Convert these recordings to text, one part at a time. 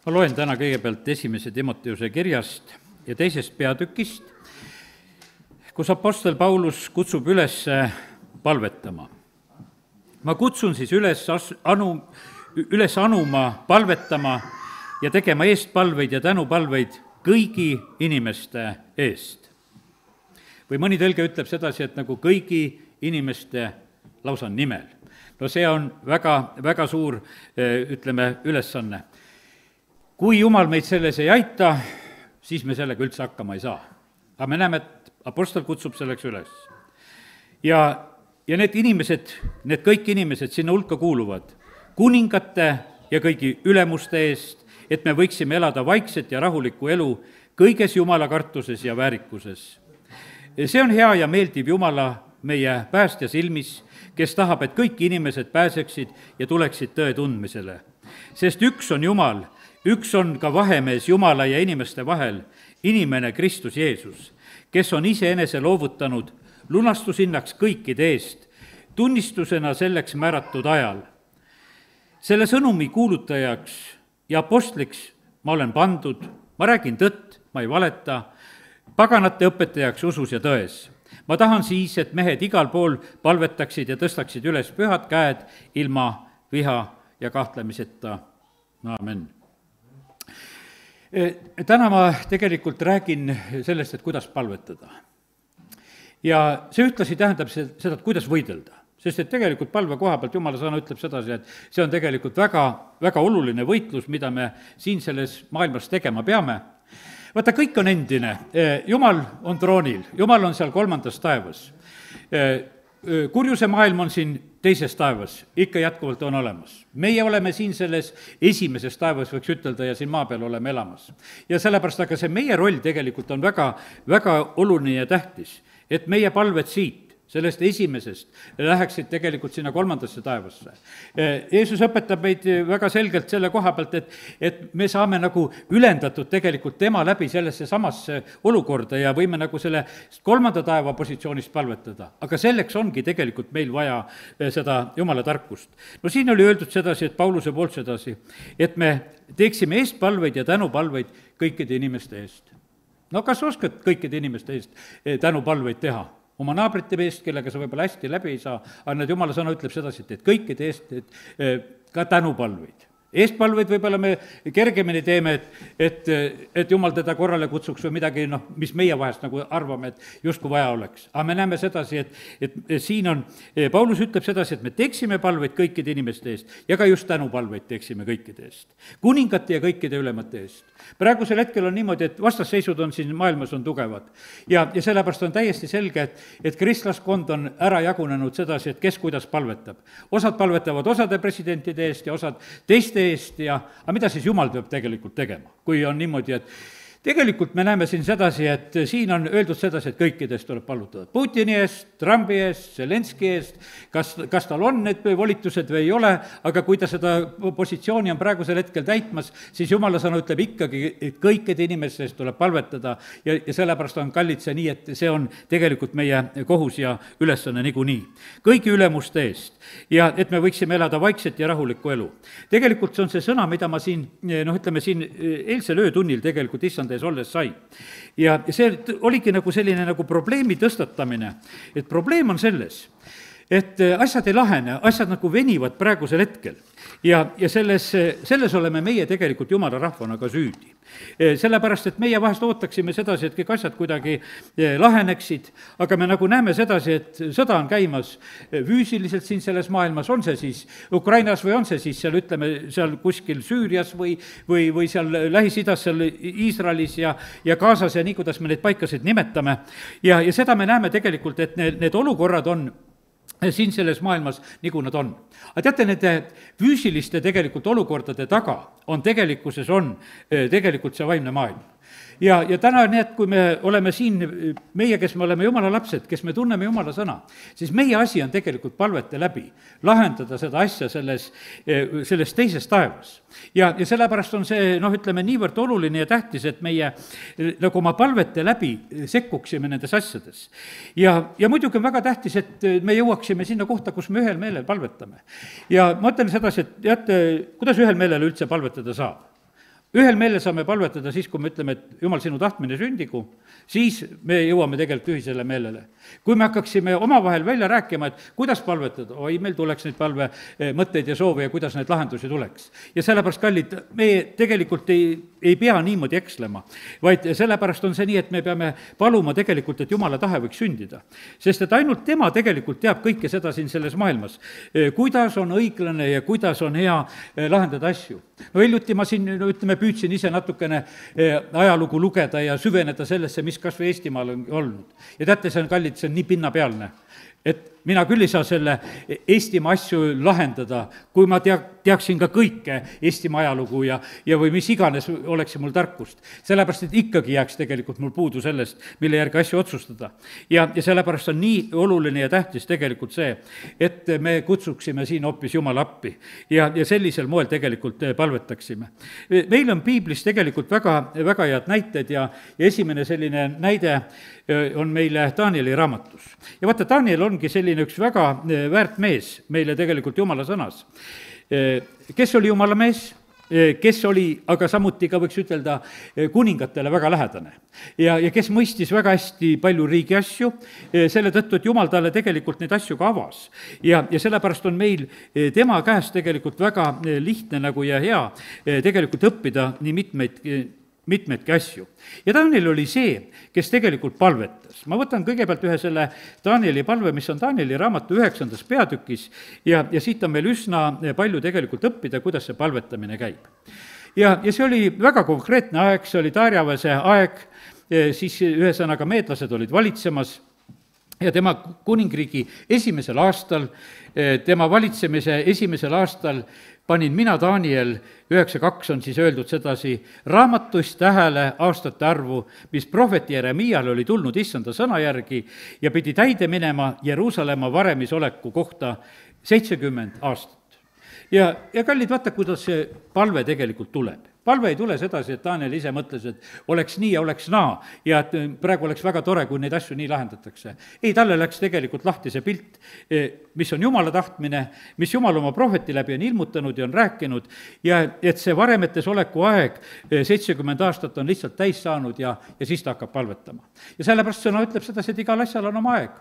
ma loen täna kõigepealt 1. Timoteuse kirjast ja 2. peatükist, kus apostel Paulus kutsub üles palvetama. Ma kutsun siis üles anuma, palvetama ja tegema eestpalveid ja tänupalveid kõigi inimeste eest. Või mõni tõlge ütleb sedasi, et nagu kõigi inimeste lausa nimel. No see on väga suur, ülesanne. Kui Jumal meid selles ei aita, siis me sellega üldse hakkama ei saa. Aga me näeme, et apostel kutsub selleks üles. Ja need inimesed, need kõik inimesed sinna hulka kuuluvad kuningate ja kõigi ülemuste eest, et me võiksime elada vaikset ja rahulikku elu kõiges Jumala kartuses ja väärikuses. See on hea ja meeldiv Jumala meie päästja silmis, kes tahab, et kõik inimesed pääseksid ja tuleksid tõe tundmisele. Sest üks on Jumal, üks on ka vahemees Jumala ja inimeste vahel, inimene Kristus Jeesus, kes on iseenese loovutanud lunastushinnaks kõikide eest, tunnistusena selleks määratud ajal. Selle sõnumi kuulutajaks ja apostliks ma olen pandud, ma räägin tõtt, ma ei valeta, paganate õpetajaks usus ja tões. Ma tahan siis, et mehed igal pool palvetaksid ja tõstaksid üles pühad käed ilma viha ja kahtlemiseta. Aamen. Täna ma tegelikult räägin sellest, et kuidas palvetada. Ja see ühtlasi tähendab seda, et kuidas võidelda. Sest et tegelikult palve koha pealt Jumala sõna ütleb sedasi, et see on tegelikult väga oluline võitlus, mida me siin selles maailmas tegema peame. Vaata, kõik on endine. Jumal on troonil, Jumal on seal 3. taevas. Kurjuse maailm on siin 2. taevas, ikka jätkuvalt on olemas. Meie oleme siin selles 1. taevas, võiks ütelda, ja siin maa peal oleme elamas. Ja sellepärast, aga see meie roll tegelikult on väga oluline ja tähtis, et meie palved siit, sellest 1. läheksid tegelikult sinna 3. taevasse. Jeesus õpetab meid väga selgelt selle koha pealt, et me saame nagu ülendatud tegelikult tema läbi sellesse samasse olukorda ja võime nagu selle 3. taeva positsioonist palvetada. Aga selleks ongi tegelikult meil vaja seda Jumala tarkust. No siin oli öeldud sedasi, et Pauluse poolt sedasi, et me teeksime eestpalveid ja tänupalveid kõikide inimeste eest. No kas oskad kõikide inimeste eest tänupalveid teha? Oma naabrite eest, kellega sa võib-olla hästi läbi ei saa, aga need Jumala sõna ütleb sedasi, et kõikide eest ka tänupalveid. Eestpalveid võib-olla me kergemini teeme, et Jumal teda korrale kutsuks või midagi, mis meie vahest nagu arvame, et justkui vaja oleks. Aga me näeme sedasi, et siin on, Paulus ütleb sedasi, et me teeksime palveid kõikide inimeste eest ja ka just tänupalveid teeksime kõikide eest. Kuningate ja kõikide ülemate eest. Praegusel hetkel on niimoodi, et vastasseisud on siin maailmas on tugevad. Ja sellepärast on täiesti selge, et kristlaskond on ära jagunenud sedasi, et kes kuidas palvetab. Osad palvetavad osade presidentide eest ja osad teiste eest aga mida siis Jumal peab tegelikult tegema? Kui on niimoodi, et tegelikult me näeme siin sedasi, et siin on öeldud sedasi, et kõikidest tuleb pallutada. Putini eest, Trumpi eest, Zelenski eest, kas tal on need volitused või ei ole, aga kui ta seda positsiooni on praegusel hetkel täitmas, siis Jumala sõna ütleb ikkagi, et kõikide inimeste eest tuleb palvetada ja sellepärast on kallid see nii, et see on tegelikult meie kohus ja ülesanne niikuinii. Kõigi ülemuste eest ja et me võiksime elada vaikset ja rahulikku elu. Tegelikult see on see sõna, mida ma siin, siin eilsel öötunnil tegelikult issand olles sai. Ja see oligi nagu selline nagu probleemi tõstatamine, et probleem on selles, et asjad ei lahene, asjad nagu venivad praegusel hetkel. Ja selles oleme meie tegelikult Jumala rahvana ka süüdi. Sellepärast, et meie vahest ootaksime sedasi, et kõik asjad kuidagi laheneksid, aga me nagu näeme sedasi, et sõda on käimas füüsiliselt siin selles maailmas, on see siis Ukrainas või on see siis seal kuskil Süürias või seal Lähis-Idas, seal Iisraelis ja Gazas ja nii, kuidas me neid paikasid nimetame. Ja seda me näeme tegelikult, et need olukorrad on siin selles maailmas, nagu nad on. Aga teate, nende füüsiliste tegelikult olukordade taga on tegelikkuses tegelikult see vaimne maailm. Ja täna nii, et kui me oleme siin, meie, kes me oleme Jumala lapsed, kes me tunneme Jumala sõna, siis meie asi on tegelikult palvete läbi lahendada seda asja selles 2. taevas. Ja sellepärast on see, niivõrd oluline ja tähtis, et meie nagu oma palvete läbi sekkuksime nendes asjades. Ja muidugi on väga tähtis, et me jõuaksime sinna kohta, kus me ühel meelel palvetame. Ja ma ütlen sedasi, et teate, kuidas ühel meelel üldse palvetada saab? ühel meelel saame palvetada siis, kui me ütleme, et Jumal, sinu tahtmine sündigu, siis me jõuame tegelikult ühisele meelele. Kui me hakkaksime omavahel välja rääkima, et kuidas palvetada, oi, meil tuleks neid mõtteid ja soove ja kuidas neid lahendusi tuleks. Ja sellepärast, kallid, me tegelikult ei pea niimoodi ekslema, vaid sellepärast on see nii, et me peame paluma tegelikult, et Jumala tahe võiks sündida. Sest et ainult tema tegelikult teab kõike seda siin selles maailmas, kuidas on õiglane ja kuidas on hea lahendada asju. No hiljuti ma siin, püüdsin ise natukene ajalugu lugeda ja süveneda sellesse, mis kas või Eestimaal on olnud. Ja teate, see on, kallid, see on nii pinnapealne, et mina küll ei saa selle Eestimaa asju lahendada, kui ma teaksin ka kõike Eestimaa ajalugu ja või mis iganes oleks mul tarkust. Sellepärast, et ikkagi jääks tegelikult mul puudu sellest, mille järgi asju otsustada. Ja sellepärast on nii oluline ja tähtis tegelikult see, et me kutsuksime siin hoopis Jumala appi ja sellisel moel tegelikult palvetaksime. Meil on piiblis tegelikult väga, väga head näited ja esimene selline näide on meile Danieli raamatus. Ja vaata, Daniel ongi selline üks väga väärt mees meile tegelikult Jumala sõnas. Kes oli Jumala mees? Kes oli, aga samuti ka võiks ütelda, kuningatele väga lähedane. Ja kes mõistis väga hästi palju riigi asju, selle tõttu, et Jumal talle tegelikult neid asju ka avas. Ja sellepärast on meil tema käest tegelikult väga lihtne nagu ja hea tegelikult õppida nii mitmeidki asju. Ja Daniel oli see, kes tegelikult palvetas. Ma võtan kõigepealt ühe selle Danieli palve, mis on Danieli raamatu 9. peatükis ja siit on meil üsna palju tegelikult õppida, kuidas see palvetamine käib. Ja see oli väga konkreetne aeg, see oli Darjavese aeg, siis ühesõnaga meedlased olid valitsemas ja tema kuningriigi esimesel aastal, tema valitsemise esimesel aastal panin mina, Daniel, 9.2 on siis öeldud sedasi, raamatus tähele aastate arvu, mis prohvet Jeremial oli tulnud issanda sõna järgi ja pidi täide minema Jeruusalemma varemis oleku kohta 70 aastat. Ja kallid, vaata, kuidas see palve tegelikult tuleb. Palve ei tule sedasi, et Daniel ise mõtles, et oleks nii ja oleks naa ja et praegu oleks väga tore, kui neid asju nii lahendatakse. Ei, talle läks tegelikult lahti see pilt, mis on Jumala tahtmine, mis Jumal oma prohveti läbi on ilmutanud ja on rääkinud ja et see varemetes oleku aeg 70 aastat on lihtsalt täis saanud ja siis ta hakkab palvetama. Ja sellepärast sõna ütleb sedasi, et igal asjal on oma aeg.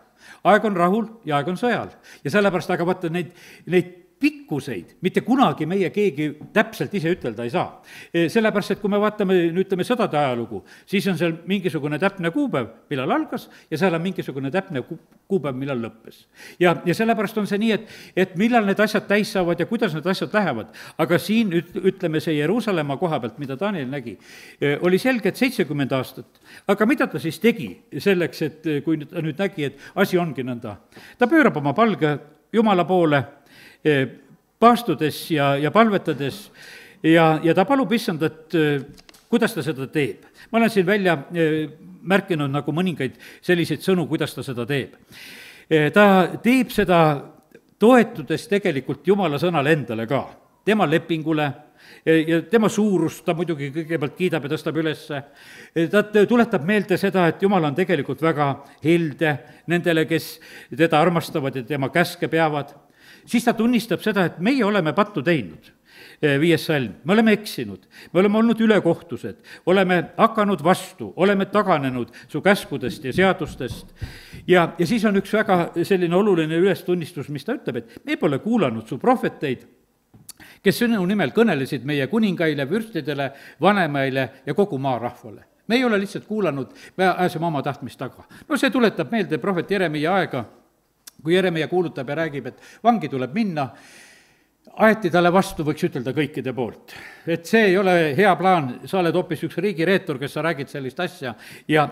Aeg on rahul ja aeg on sõjal. Ja sellepärast aga vaata neid pikkuseid mitte kunagi meie keegi täpselt ise ütelda ei saa. Sellepärast, et kui me vaatame, ütleme, sõdade ajalugu, siis on seal mingisugune täpne kuupäev, millal algas, ja seal on mingisugune täpne kuupäev, millal lõppes. Ja sellepärast on see nii, et millal need asjad täis saavad ja kuidas need asjad lähevad. Aga siin, ütleme, see Jeruusalemma koha pealt, mida Daniel nägi, oli selge, et 70 aastat. Aga mida ta siis tegi selleks, et kui ta nüüd nägi, et asi ongi nõnda? Ta pöörab oma palge Jumala poole, paastudes ja palvetades ja ta palub issandat, kuidas ta seda teeb. Ma olen siin välja märkinud nagu mõningaid selliseid sõnu, kuidas ta seda teeb. Ta teeb seda toetudes tegelikult Jumala sõnale endale ka, tema lepingule ja tema suurust ta muidugi kõigepealt kiidab ja tõstab ülesse. Ta tuletab meelde seda, et Jumal on tegelikult väga helde nendele, kes teda armastavad ja tema käske peavad. Siis ta tunnistab seda, et meie oleme pattu teinud, 5. salm, me oleme eksinud, me oleme olnud ülekohtused, oleme hakanud vastu, oleme taganenud su käskudest ja seadustest. Ja siis on üks väga selline oluline ülestunnistus, mis ta ütleb, et me pole kuulanud su prohveteid, kes sinu nimel kõnelesid meie kuningaile, vürstidele, vanemaile ja kogu maarahvale. Me ei ole lihtsalt kuulanud, me ajasime oma tahtmist taga. No see tuletab meelde prohvet Jeremia aega, kui Jeremia kuulutab ja räägib, et vangi tuleb minna, aeti talle vastu, võiks ütelda kõikide poolt. Et see ei ole hea plaan, sa oled hoopis üks riigireetur, kes sa räägid sellist asja,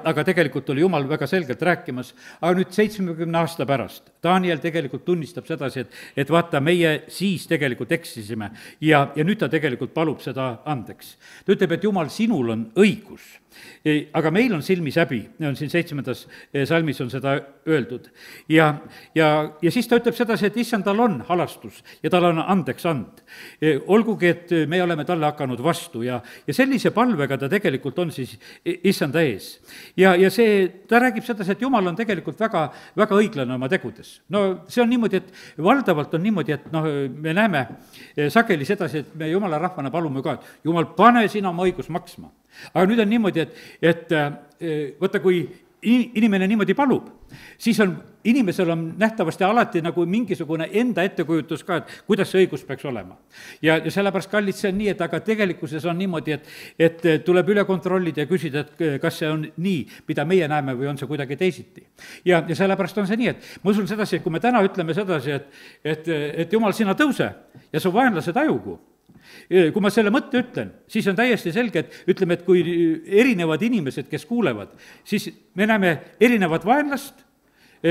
aga tegelikult oli Jumal väga selgelt rääkimas. Aga nüüd 70 aasta pärast Daniel tegelikult tunnistab sedasi, et vaata, meie siis tegelikult eksisime ja nüüd ta tegelikult palub seda andeks. Ta ütleb, et Jumal, sinul on õigus. Aga meil on silmis häbi, on siin 7. salmis on seda öeldud. Ja siis ta ütleb sedasi, et issand, tal on halastus ja tal on andeks and. Olgugi, et me oleme talle hakanud vastu ja sellise palvega ta tegelikult on siis issanda ees. Ja ta räägib sedasi, et Jumal on tegelikult väga, väga õiglane oma tegudes. No see on niimoodi, et valdavalt on niimoodi, et me näeme sageli sedasi, et me Jumala rahvana palume ka, et Jumal, pane sina oma õigus maksma. Aga nüüd on niimoodi, et vaata, kui inimene niimoodi palub, siis inimesel on nähtavasti alati nagu mingisugune enda ettekujutus ka, et kuidas see õigus peaks olema. Ja sellepärast, kallid, see on nii, et aga tegelikkuses on niimoodi, et tuleb üle kontrollida ja küsida, et kas see on nii, mida meie näeme või on see kuidagi teisiti. Ja sellepärast on see nii, et ma usun sedasi, et kui me täna ütleme sedasi, et Jumal, sina tõuse ja su vaenlased ajugu, kui ma selle mõtte ütlen, siis on täiesti selge, et ütleme, et kui erinevad inimesed, kes kuulevad, siis me näeme erinevat vaenlast,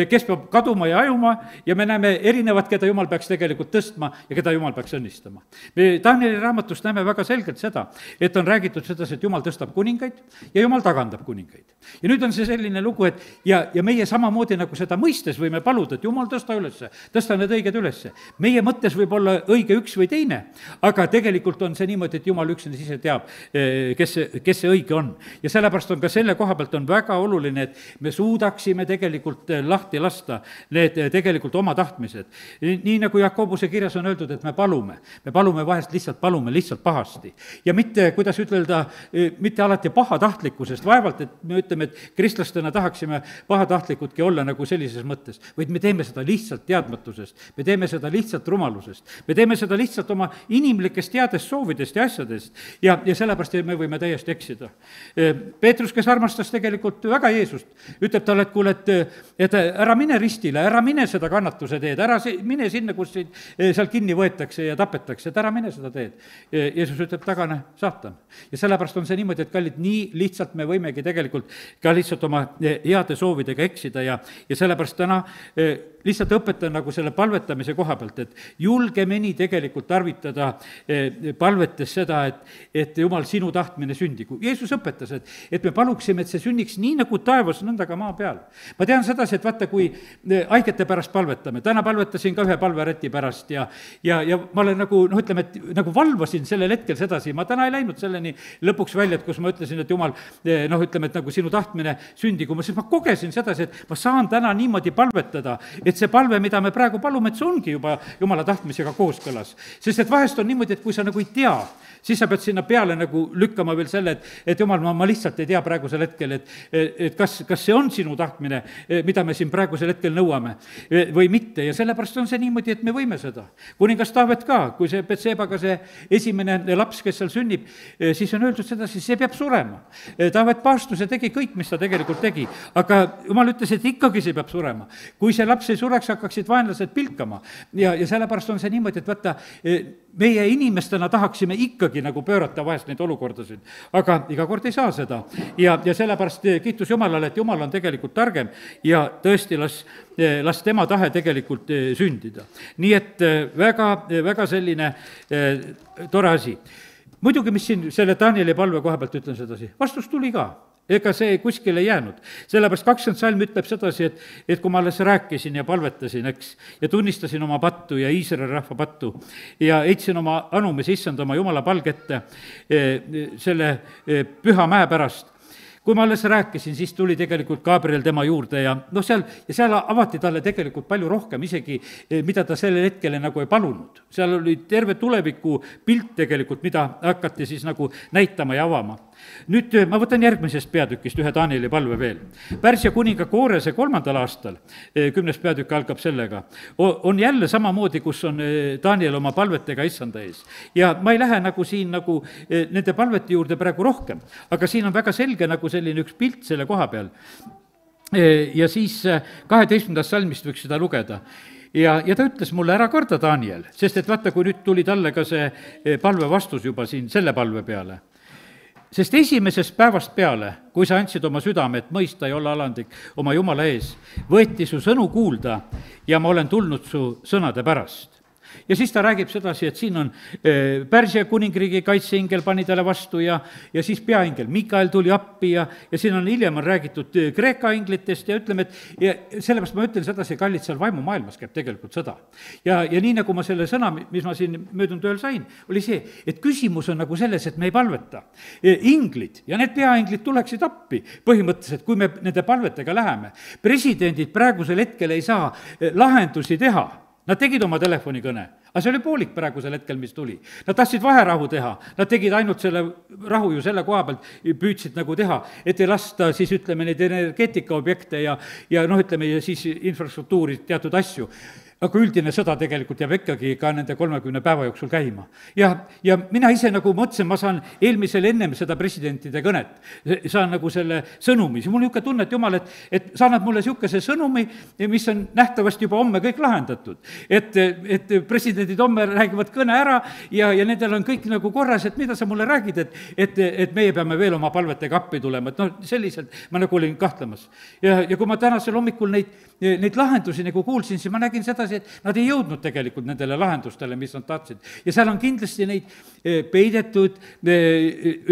kes peab kaduma ja ajuma ja me näeme erinevat, keda Jumal peaks tegelikult tõstma ja keda Jumal peaks õnnistama. Me Danieli raamatust näeme väga selgelt seda, et on räägitud sedasi, et Jumal tõstab kuningaid ja Jumal tagandab kuningaid. Ja nüüd on see selline lugu, et ja meie samamoodi nagu seda mõistes võime paluda, et Jumal tõsta ülesse, tõsta need õiged ülesse. Meie mõttes võib olla õige üks või teine, aga tegelikult on see niimoodi, et Jumal üksnes ise teab, kes see õige on. Ja sellepärast on ka selle koha pealt on väga oluline, et me suudaksime tegelikult lahti lasta need tegelikult oma tahtmised. Nii nagu Jakobuse kirjas on öeldud, et me palume vahest lihtsalt pahasti. Ja mitte, kuidas ütelda, mitte alati pahatahtlikkusest, vaevalt, et me ütleme, et kristlastena tahaksime pahatahtlikudki olla nagu sellises mõttes, vaid me teeme seda lihtsalt teadmatusest, me teeme seda lihtsalt rumalusest, me teeme seda lihtsalt oma inimlikest headest soovidest ja asjadest ja sellepärast me võime täiesti eksida. Peetrus, kes armastas tegelikult väga Jeesust, ütleb talle, et kuule, et ära mine ristile, ära mine seda kannatuse teed, ära mine sinna, kus seal kinni võetakse ja tapetakse, et ära mine seda teed. Jeesus ütleb, tagane, saatan. Ja sellepärast on see niimoodi, et kallid, nii lihtsalt me võimegi tegelikult ka lihtsalt oma heade soovidega eksida ja sellepärast täna lihtsalt õpetan nagu selle palvetamise koha pealt, et julgemeni tegelikult tarvitada palvetes seda, et Jumal, sinu tahtmine sündigu. Jeesus õpetas, et me paluksime, et see sünniks nii nagu taevas, nõnda ka maa peal. Ma tean sedasi, et vaata, kui haigete pärast palvetame, täna palvetasin ka ühe palvereti pärast ja ma olen nagu, ütleme, et nagu valvasin sellel hetkel sedasi, ma täna ei läinud selleni lõpuks välja, et kus ma ütlesin, et Jumal, ütleme, et nagu sinu tahtmine sündigu, siis ma kogesin sedasi, et ma saan täna niimoodi palvetada, et see palve, mida me praegu palume, et see ongi juba Jumala tahtmisega kooskõlas. Sest et vahest on niimoodi, et kui sa nagu ei tea, siis sa pead sinna peale nagu lükkama veel selle, et Jumal, ma lihtsalt ei tea praegusel hetkel, et kas see on sinu tahtmine, mida me siin praegusel hetkel nõuame või mitte. Ja sellepärast on see niimoodi, et me võime seda. Kuningas Taavet ka, kui see Betsebaga see esimene laps, kes seal sünnib, siis on öeldud sedasi, see peab surema. Taavet paastus ja tegi kõik, mis ta tegelikult tegi. Aga Jumal ütles, et ikkagi see peab surema. Kui see laps ei sureks, hakkaksid vaenlased pilkama. Ja sellepärast on see niimoodi, et vaata, meie inimestena tahaksime ikkagi nagu pöörata vahest neid olukordasid, aga iga kord ei saa seda. Ja sellepärast kiitus Jumalale, et Jumal on tegelikult targem ja tõesti las tema tahe tegelikult sündida. Nii et väga, väga selline tore asi. Muidugi, mis siin selle Danieli palve koha pealt ütlen sedasi, vastus tuli ka. Ega see kuskil ei jäänud. Sellepärast 20 salm ütleb sedasi, et kui ma alles rääkisin ja palvetasin, ja tunnistasin oma pattu ja Iisraeli rahva pattu ja heitsin oma anumise issand oma Jumala palgette selle püha mäe pärast, kui ma alles rääkisin, siis tuli tegelikult Gabriel tema juurde ja seal avati talle tegelikult palju rohkem isegi, mida ta sellel hetkel nagu ei palunud. Seal oli terve tuleviku pilt tegelikult, mida hakati siis nagu näitama ja avama. Nüüd ma võtan järgmisest peatükist ühe Danieli palve veel. Pärsia kuninga Koorese 3. aastal, 10. peatükk algab sellega, on jälle samamoodi, kus on Daniel oma palvetega issanda ees. Ja ma ei lähe nagu siin nagu nende palvete juurde praegu rohkem, aga siin on väga selge nagu selline üks pilt selle koha peal. Ja siis 12. salmist võiks seda lugeda. Ja ta ütles mulle, ära karda, Daniel, sest et vaata, kui nüüd tuli talle ka see palve vastus juba siin selle palve peale. Sest esimesest päevast peale, kui sa andsid oma südamet mõista ja olla alandlik oma Jumala ees, võeti su sõnu kuulda ja ma olen tulnud su sõnade pärast. ja siis ta räägib sedasi, et siin on Pärsia kuningriigi kaitseingel pani talle vastu ja siis peaingel Mikael tuli appi ja siin on hiljem on räägitud Kreeka inglitest ja ütleme, et ja sellepärast ma ütlen sedasi, kallid, seal vaimumaailmas käib tegelikult sõda. Ja nii nagu ma selle sõna, mis ma siin möödunud ööl sain, oli see, et küsimus on nagu selles, et me ei palveta. Inglid ja need peainglid tuleksid appi põhimõtteliselt, kui me nende palvetega läheme. Presidendid praegusel hetkel ei saa lahendusi teha. Nad tegid oma telefonikõne, aga see oli poolik praegusel hetkel, mis tuli. Nad tahtsid vaherahu teha, nad tegid ainult selle rahu ju selle koha pealt, püüdsid nagu teha, et ei lasta siis ütleme neid energeetikaobjekte ja ütleme ja siis infrastruktuuri teatud asju. Aga üldine sõda tegelikult jääb ikkagi ka nende 30 päeva jooksul käima. Ja mina ise nagu mõtlesin, ma saan eelmisel ennem seda presidentide kõnet, saan nagu selle sõnumi, siis mul niisugune tunne, et jumal, et sa annad mulle niisuguse sõnumi, mis on nähtavasti juba homme kõik lahendatud. Et presidendid homme räägivad kõne ära ja nendel on kõik nagu korras, et mida sa mulle räägid, et meie peame veel oma palvetega appi tulema, et selliselt ma nagu olin kahtlemas. Ja kui ma tänasel hommikul neid lahendusi nagu kuulsin, siis ma nägin sedasi, et nad ei jõudnud tegelikult nendele lahendustele, mis nad tahtsid. Ja seal on kindlasti neid peidetud,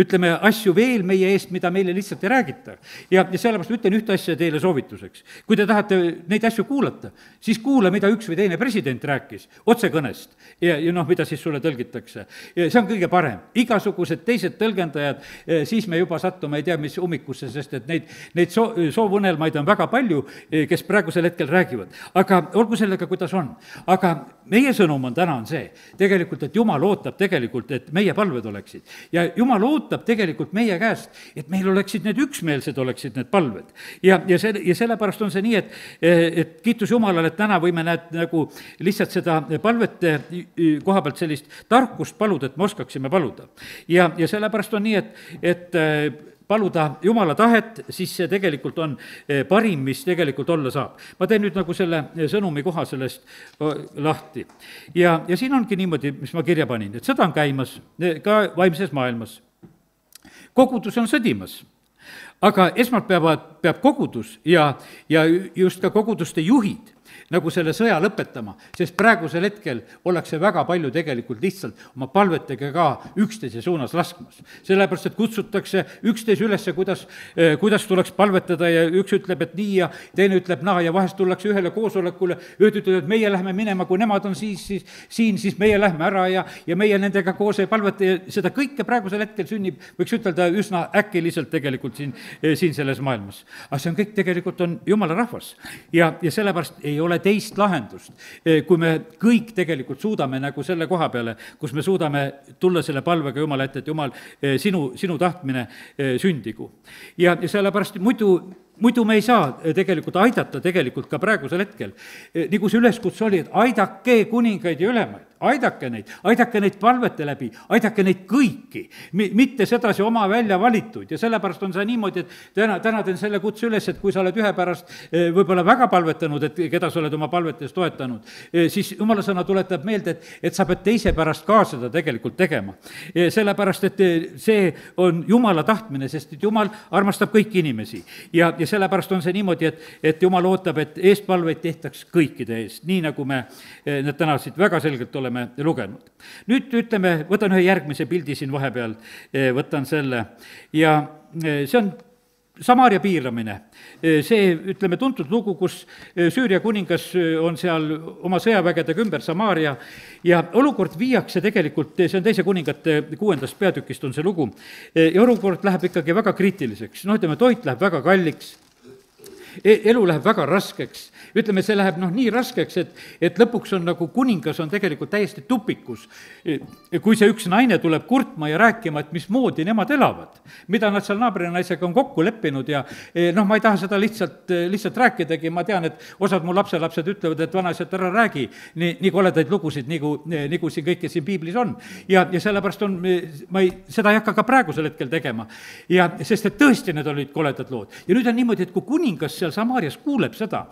ütleme, asju veel meie eest, mida meile lihtsalt ei räägita. Ja sellepärast ütlen ühte asja teile soovituseks. Kui te tahate neid asju kuulata, siis kuula, mida üks või teine president rääkis otsekõnest ja mida siis sulle tõlgitakse. Ja see on kõige parem. Igasugused teised tõlgendajad, siis me juba sattume ei tea, mis ummikusse, sest et neid soovunelmaid on väga palju, kes praegusel hetkel räägivad. Aga olgu sellega, kuidas on. Aga meie sõnum on täna on see, tegelikult, et Jumal ootab tegelikult, et meie palved oleksid. Ja Jumal ootab tegelikult meie käest, et meil oleksid need üksmeelsed, oleksid need palved. Ja sellepärast on see nii, et kiitus Jumalale, et täna võime näed nagu lihtsalt seda palvete koha pealt sellist tarkust paluda, et me oskaksime paluda. Ja sellepärast on nii, et paluda Jumala tahet, siis see tegelikult on parim, mis tegelikult olla saab. Ma teen nüüd nagu selle sõnumi koha sellest lahti. Ja siin ongi niimoodi, mis ma kirja panin, et sõda on käimas ka vaimses maailmas. Kogudus on sõdimas, aga esmalt peab kogudus ja just ka koguduste juhid nagu selle sõja lõpetama, sest praegusel hetkel ollakse väga palju tegelikult lihtsalt oma palvetega ka üksteise suunas laskmas. Sellepärast, et kutsutakse üksteise ülesse, kuidas tuleks palvetada ja üks ütleb, et nii ja teine ütleb naa ja vahest tullakse ühele koosolekule, ütleb, et meie lähme minema, kui nemad on siis meie lähme ära ja meie nendega koos ei palveta ja seda kõike praegusel hetkel sünnib, võiks ütelda üsna äkiliselt tegelikult siin selles maailmas. Aga see on kõik tegelikult on Jumala rahvas ja sellepärast ei ole teist lahendust, kui me kõik tegelikult suudame nagu selle koha peale, kus me suudame tulla selle palvega Jumala ette, et Jumal, sinu tahtmine sündigu. Ja sellepärast muidu me ei saa tegelikult aidata tegelikult ka praegusel hetkel. Nagu see üleskutse oli, et aidake kuningaid ja ülemaid, aidake neid palvete läbi, aidake neid kõiki, mitte sedasi oma välja valitud ja sellepärast on see niimoodi, et täna teen selle kutse üles, et kui sa oled ühe pärast võib-olla väga palvetanud, et keda sa oled oma palvetes toetanud, siis Jumala sõna tuletab meelde, et sa pead teise pärast ka seda tegelikult tegema. Sellepärast, et see on Jumala tahtmine, sest et Jumal armastab kõiki inimesi ja sellepärast on see niimoodi, et Jumal ootab, et eestpalveid tehtaks kõikide eest, nii nagu me need täna siit väga selgelt oleme lugenud. Nüüd ütleme, võtan ühe järgmise pildi siin vahepeal, võtan selle ja see on Samaaria piiramine. See, ütleme, tuntud lugu, kus Süüria kuningas on seal oma sõjavägedega ümber Samaaria ja olukord viiakse tegelikult, see on teise kuningate 6. peatükist on see lugu, ja olukord läheb ikkagi väga kriitiliseks, ütleme, toit läheb väga kalliks, elu läheb väga raskeks, ütleme, see läheb nii raskeks, et lõpuks on nagu kuningas on tegelikult täiesti tupikus. Kui see üks naine tuleb kurtma ja rääkima, et mismoodi nemad elavad, mida nad seal naabrinaisega on kokku leppinud ja ma ei taha seda lihtsalt rääkidagi, ma tean, et osad mu lapselapsed ütlevad, et vanaisad ära räägi, nii koledaid lugusid, nagu siin kõike siin piiblis on. Ja sellepärast seda ei hakka ka praegusel hetkel tegema. Ja sest, et tõesti need olid koledad lood. Ja nüüd on niimoodi, et kui kuningas seal Samaarias kuuleb seda,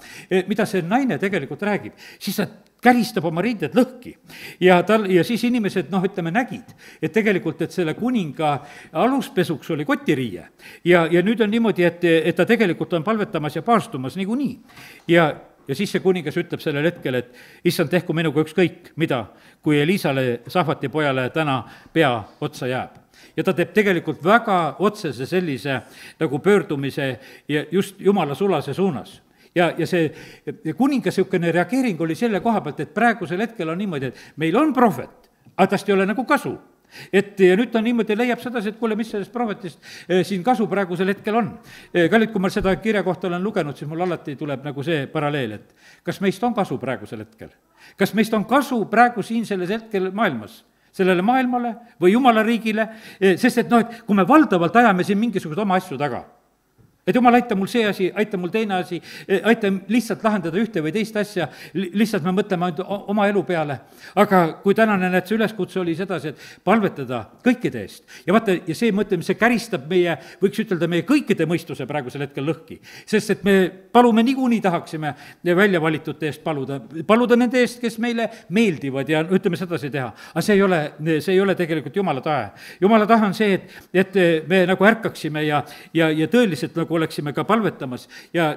mida see naine tegelikult räägib, siis ta käristab oma riided lõhki. Ja siis inimesed, ütleme, nägid, et tegelikult, et selle kuninga aluspesuks oli kotiriie. Ja nüüd on niimoodi, et ta tegelikult on palvetamas ja paastumas niikuinii. Ja ja siis see kuningas ütleb sellel hetkel, et issand, tehku minuga ükskõik mida, kui Elisale, Safati pojale täna pea otsa jääb. Ja ta teeb tegelikult väga otsese sellise nagu pöördumise ja just Jumala sulase suunas. Ja see kuningas niisugune reageering oli selle koha pealt, et praegusel hetkel on niimoodi, et meil on prohvet, aga tast ei ole nagu kasu. Et ja nüüd ta niimoodi leiab sedasi, et kuule, mis sellest prohvetist siin kasu praegusel hetkel on. Kallid, kui ma seda kirja kohta olen lugenud, siis mul alati tuleb nagu see paralleel, et kas meist on kasu praegusel hetkel? Kas meist on kasu praegu siin selles hetkel maailmas? Sellele maailmale või Jumala riigile, sest et et kui me valdavalt ajame siin mingisugused oma asju taga, et jumal, aita mul see asi, aita mul teine asi, aita lihtsalt lahendada ühte või teist asja, lihtsalt me mõtleme ainult oma elu peale. Aga kui tänane see üleskutse oli sedasi, et palvetada kõikide eest. Ja vaata, ja see mõtleme, see käristab meie, võiks ütelda, meie kõikide mõistuse praegusel hetkel lõhki. Sest et me palume niikuinii tahaksime välja valitute eest paluda nende eest, kes meile meeldivad ja ütleme sedasi teha. Aga see ei ole tegelikult Jumala tahe. Jumala tahe on see, et me nagu ärkaksime ja tõeliselt nagu oleksime ka palvetamas ja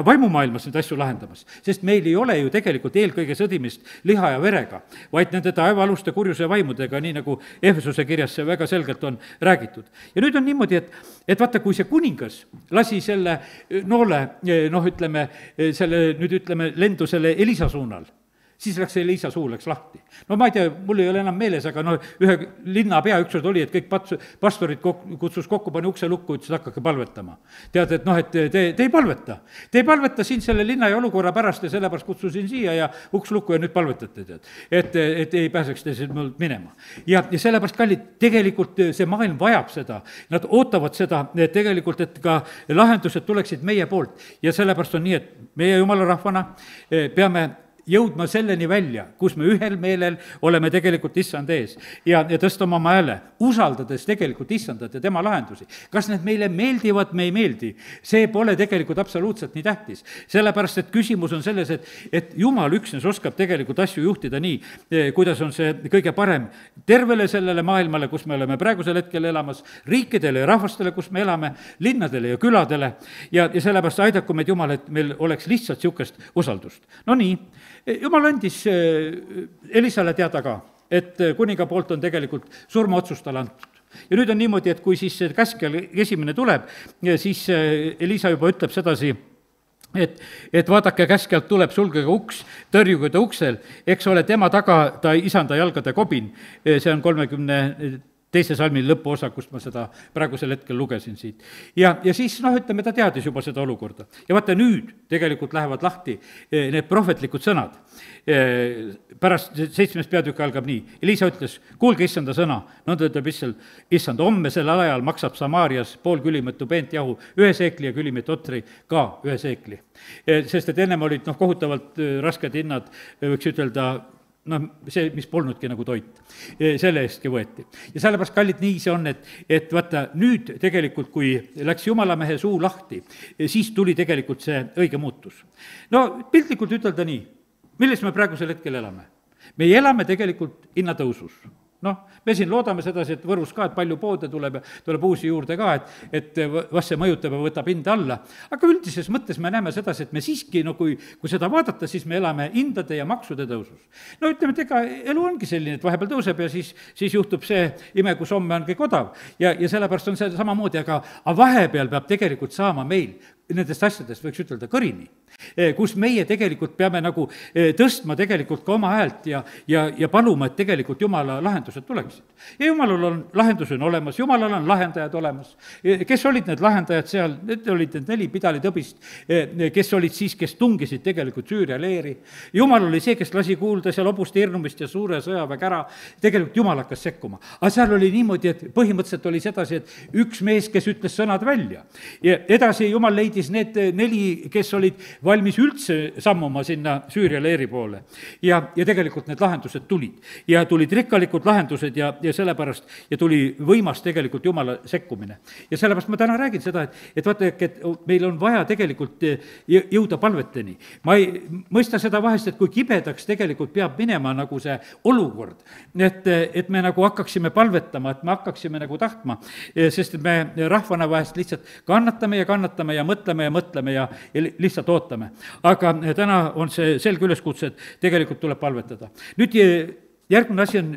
vaimumaailmas neid asju lahendamas. Sest meil ei ole ju tegelikult eelkõige sõdimist liha ja verega, vaid nende taevaaluste kurjuse vaimudega, nii nagu Efesuse kirjas see väga selgelt on räägitud. Ja nüüd on niimoodi, et vaata, kui see kuningas lasi selle noole, ütleme, lendu selle Elisa suunal, siis läks Elisa suu läks lahti. No ma ei tea, mul ei ole enam meeles, aga ühe linnapea ükskord oli, et kõik pastorid kutsus kokku, pani ukse lukku, ütles, et hakake palvetama. Tead, et te ei palveta. Te ei palveta siin selle linna ja olukorra pärast ja sellepärast kutsusin siia ja uks lukku ja nüüd palvetate, tead. Et ei pääseks te siin mult minema. Ja sellepärast, kallid, tegelikult see maailm vajab seda. Nad ootavad seda, tegelikult, et ka lahendused tuleksid meie poolt. Ja sellepärast on nii, et meie Jumala rahvana peame jõudma selleni välja, kus me ühel meelel oleme tegelikult issand ees ja tõstama oma hääle, usaldades tegelikult issandat ja tema lahendusi. Kas need meile meeldivad, me ei meeldi, see pole tegelikult absoluutselt nii tähtis. Sellepärast, et küsimus on selles, et Jumal üksnes oskab tegelikult asju juhtida nii, kuidas on see kõige parem tervele sellele maailmale, kus me oleme praegusel hetkel elamas, riikidele ja rahvastele, kus me elame, linnadele ja küladele ja sellepärast aidaku meid Jumal, et meil oleks lihtsalt niisugust usaldust. No nii, Jumal andis Elisale teada ka, et kuninga poolt on tegelikult surmaotsus talle antud. Ja nüüd on niimoodi, et kui siis see käskjal esimene tuleb, siis Elisa juba ütleb sedasi, et vaadake, käskjalt tuleb, sulgege uks, tõrjuge ta uksel, eks ole tema taga, ta isanda jalgade kobin, see on 32. salmi lõpuosa, kust ma seda praegusel hetkel lugesin siit. Ja siis, ütleme, ta teadis juba seda olukorda. Ja vaata, nüüd tegelikult lähevad lahti need prohvetlikud sõnad. Pärast 7. peatükk algab nii. Elisa ütles, kuulge issanda sõna. No ta ütleb issand, homme sellel ajal maksab Samaarias pool külimetu peent jahu 1 seekli ja külimet otri ka 1 seekli. Sest et ennem olid kohutavalt rasked hinnad, võiks ütelda, see, mis polnudki nagu toit, selle eestki võeti. Ja sellepärast, kallid, nii see on, et vaata, nüüd tegelikult, kui läks Jumalamehe suu lahti, siis tuli tegelikult see õige muutus. No piltlikult ütelda nii, milles me praegusel hetkel elame? Me elame tegelikult hinnatõusus. Me siin loodame sedasi, et Võrus ka, et palju poode tuleb uusi juurde ka, et vast see mõjutab ja võtab hinda alla. Aga üldises mõttes me näeme sedasi, et me siiski, kui seda vaadata, siis me elame hindade ja maksude tõusus. Ütleme, et ega elu ongi selline, et vahepeal tõuseb ja siis juhtub see ime, kus homme on kõik odav. Ja sellepärast on see samamoodi, aga vahepeal peab tegelikult saama meil nendest asjadest, võiks ütelda, kõrini, kus meie tegelikult peame nagu tõstma tegelikult ka oma häält ja paluma, et tegelikult Jumala lahendused tuleksid. Ja Jumalal on lahendus on olemas, Jumalal on lahendajad olemas. Kes olid need lahendajad seal? Need olid need 4 pidalitõbist, kes olid siis, kes tungisid tegelikult Süüria leeri. Jumal oli see, kes lasi kuulda seal hobuste hirnumist ja suure sõjaväe ära. Tegelikult Jumal hakkas sekkuma. Aga seal oli niimoodi, et põhimõtteliselt oli sedasi, et üks mees, kes ütles sõnad välja. Ja edasi Jumal leidis need 4, kes olid valmis üldse sammuma sinna Süüria leeri poole. Ja tegelikult need lahendused tulid. Ja tulid rikkalikud lahendused ja sellepärast ja tuli võimas tegelikult Jumala sekkumine. Ja sellepärast ma täna räägin seda, et vaata, et meil on vaja tegelikult jõuda palveteni. Ma ei mõista seda vahest, et kui kibedaks tegelikult peab minema nagu see olukord, et me nagu hakkaksime palvetama, et me hakkaksime nagu tahtma, sest me rahvana vahest lihtsalt kannatame ja mõtleme mõtleme ja lihtsalt ootame. aga täna on see selge üleskutse, et tegelikult tuleb palvetada. nüüd järgmine asi on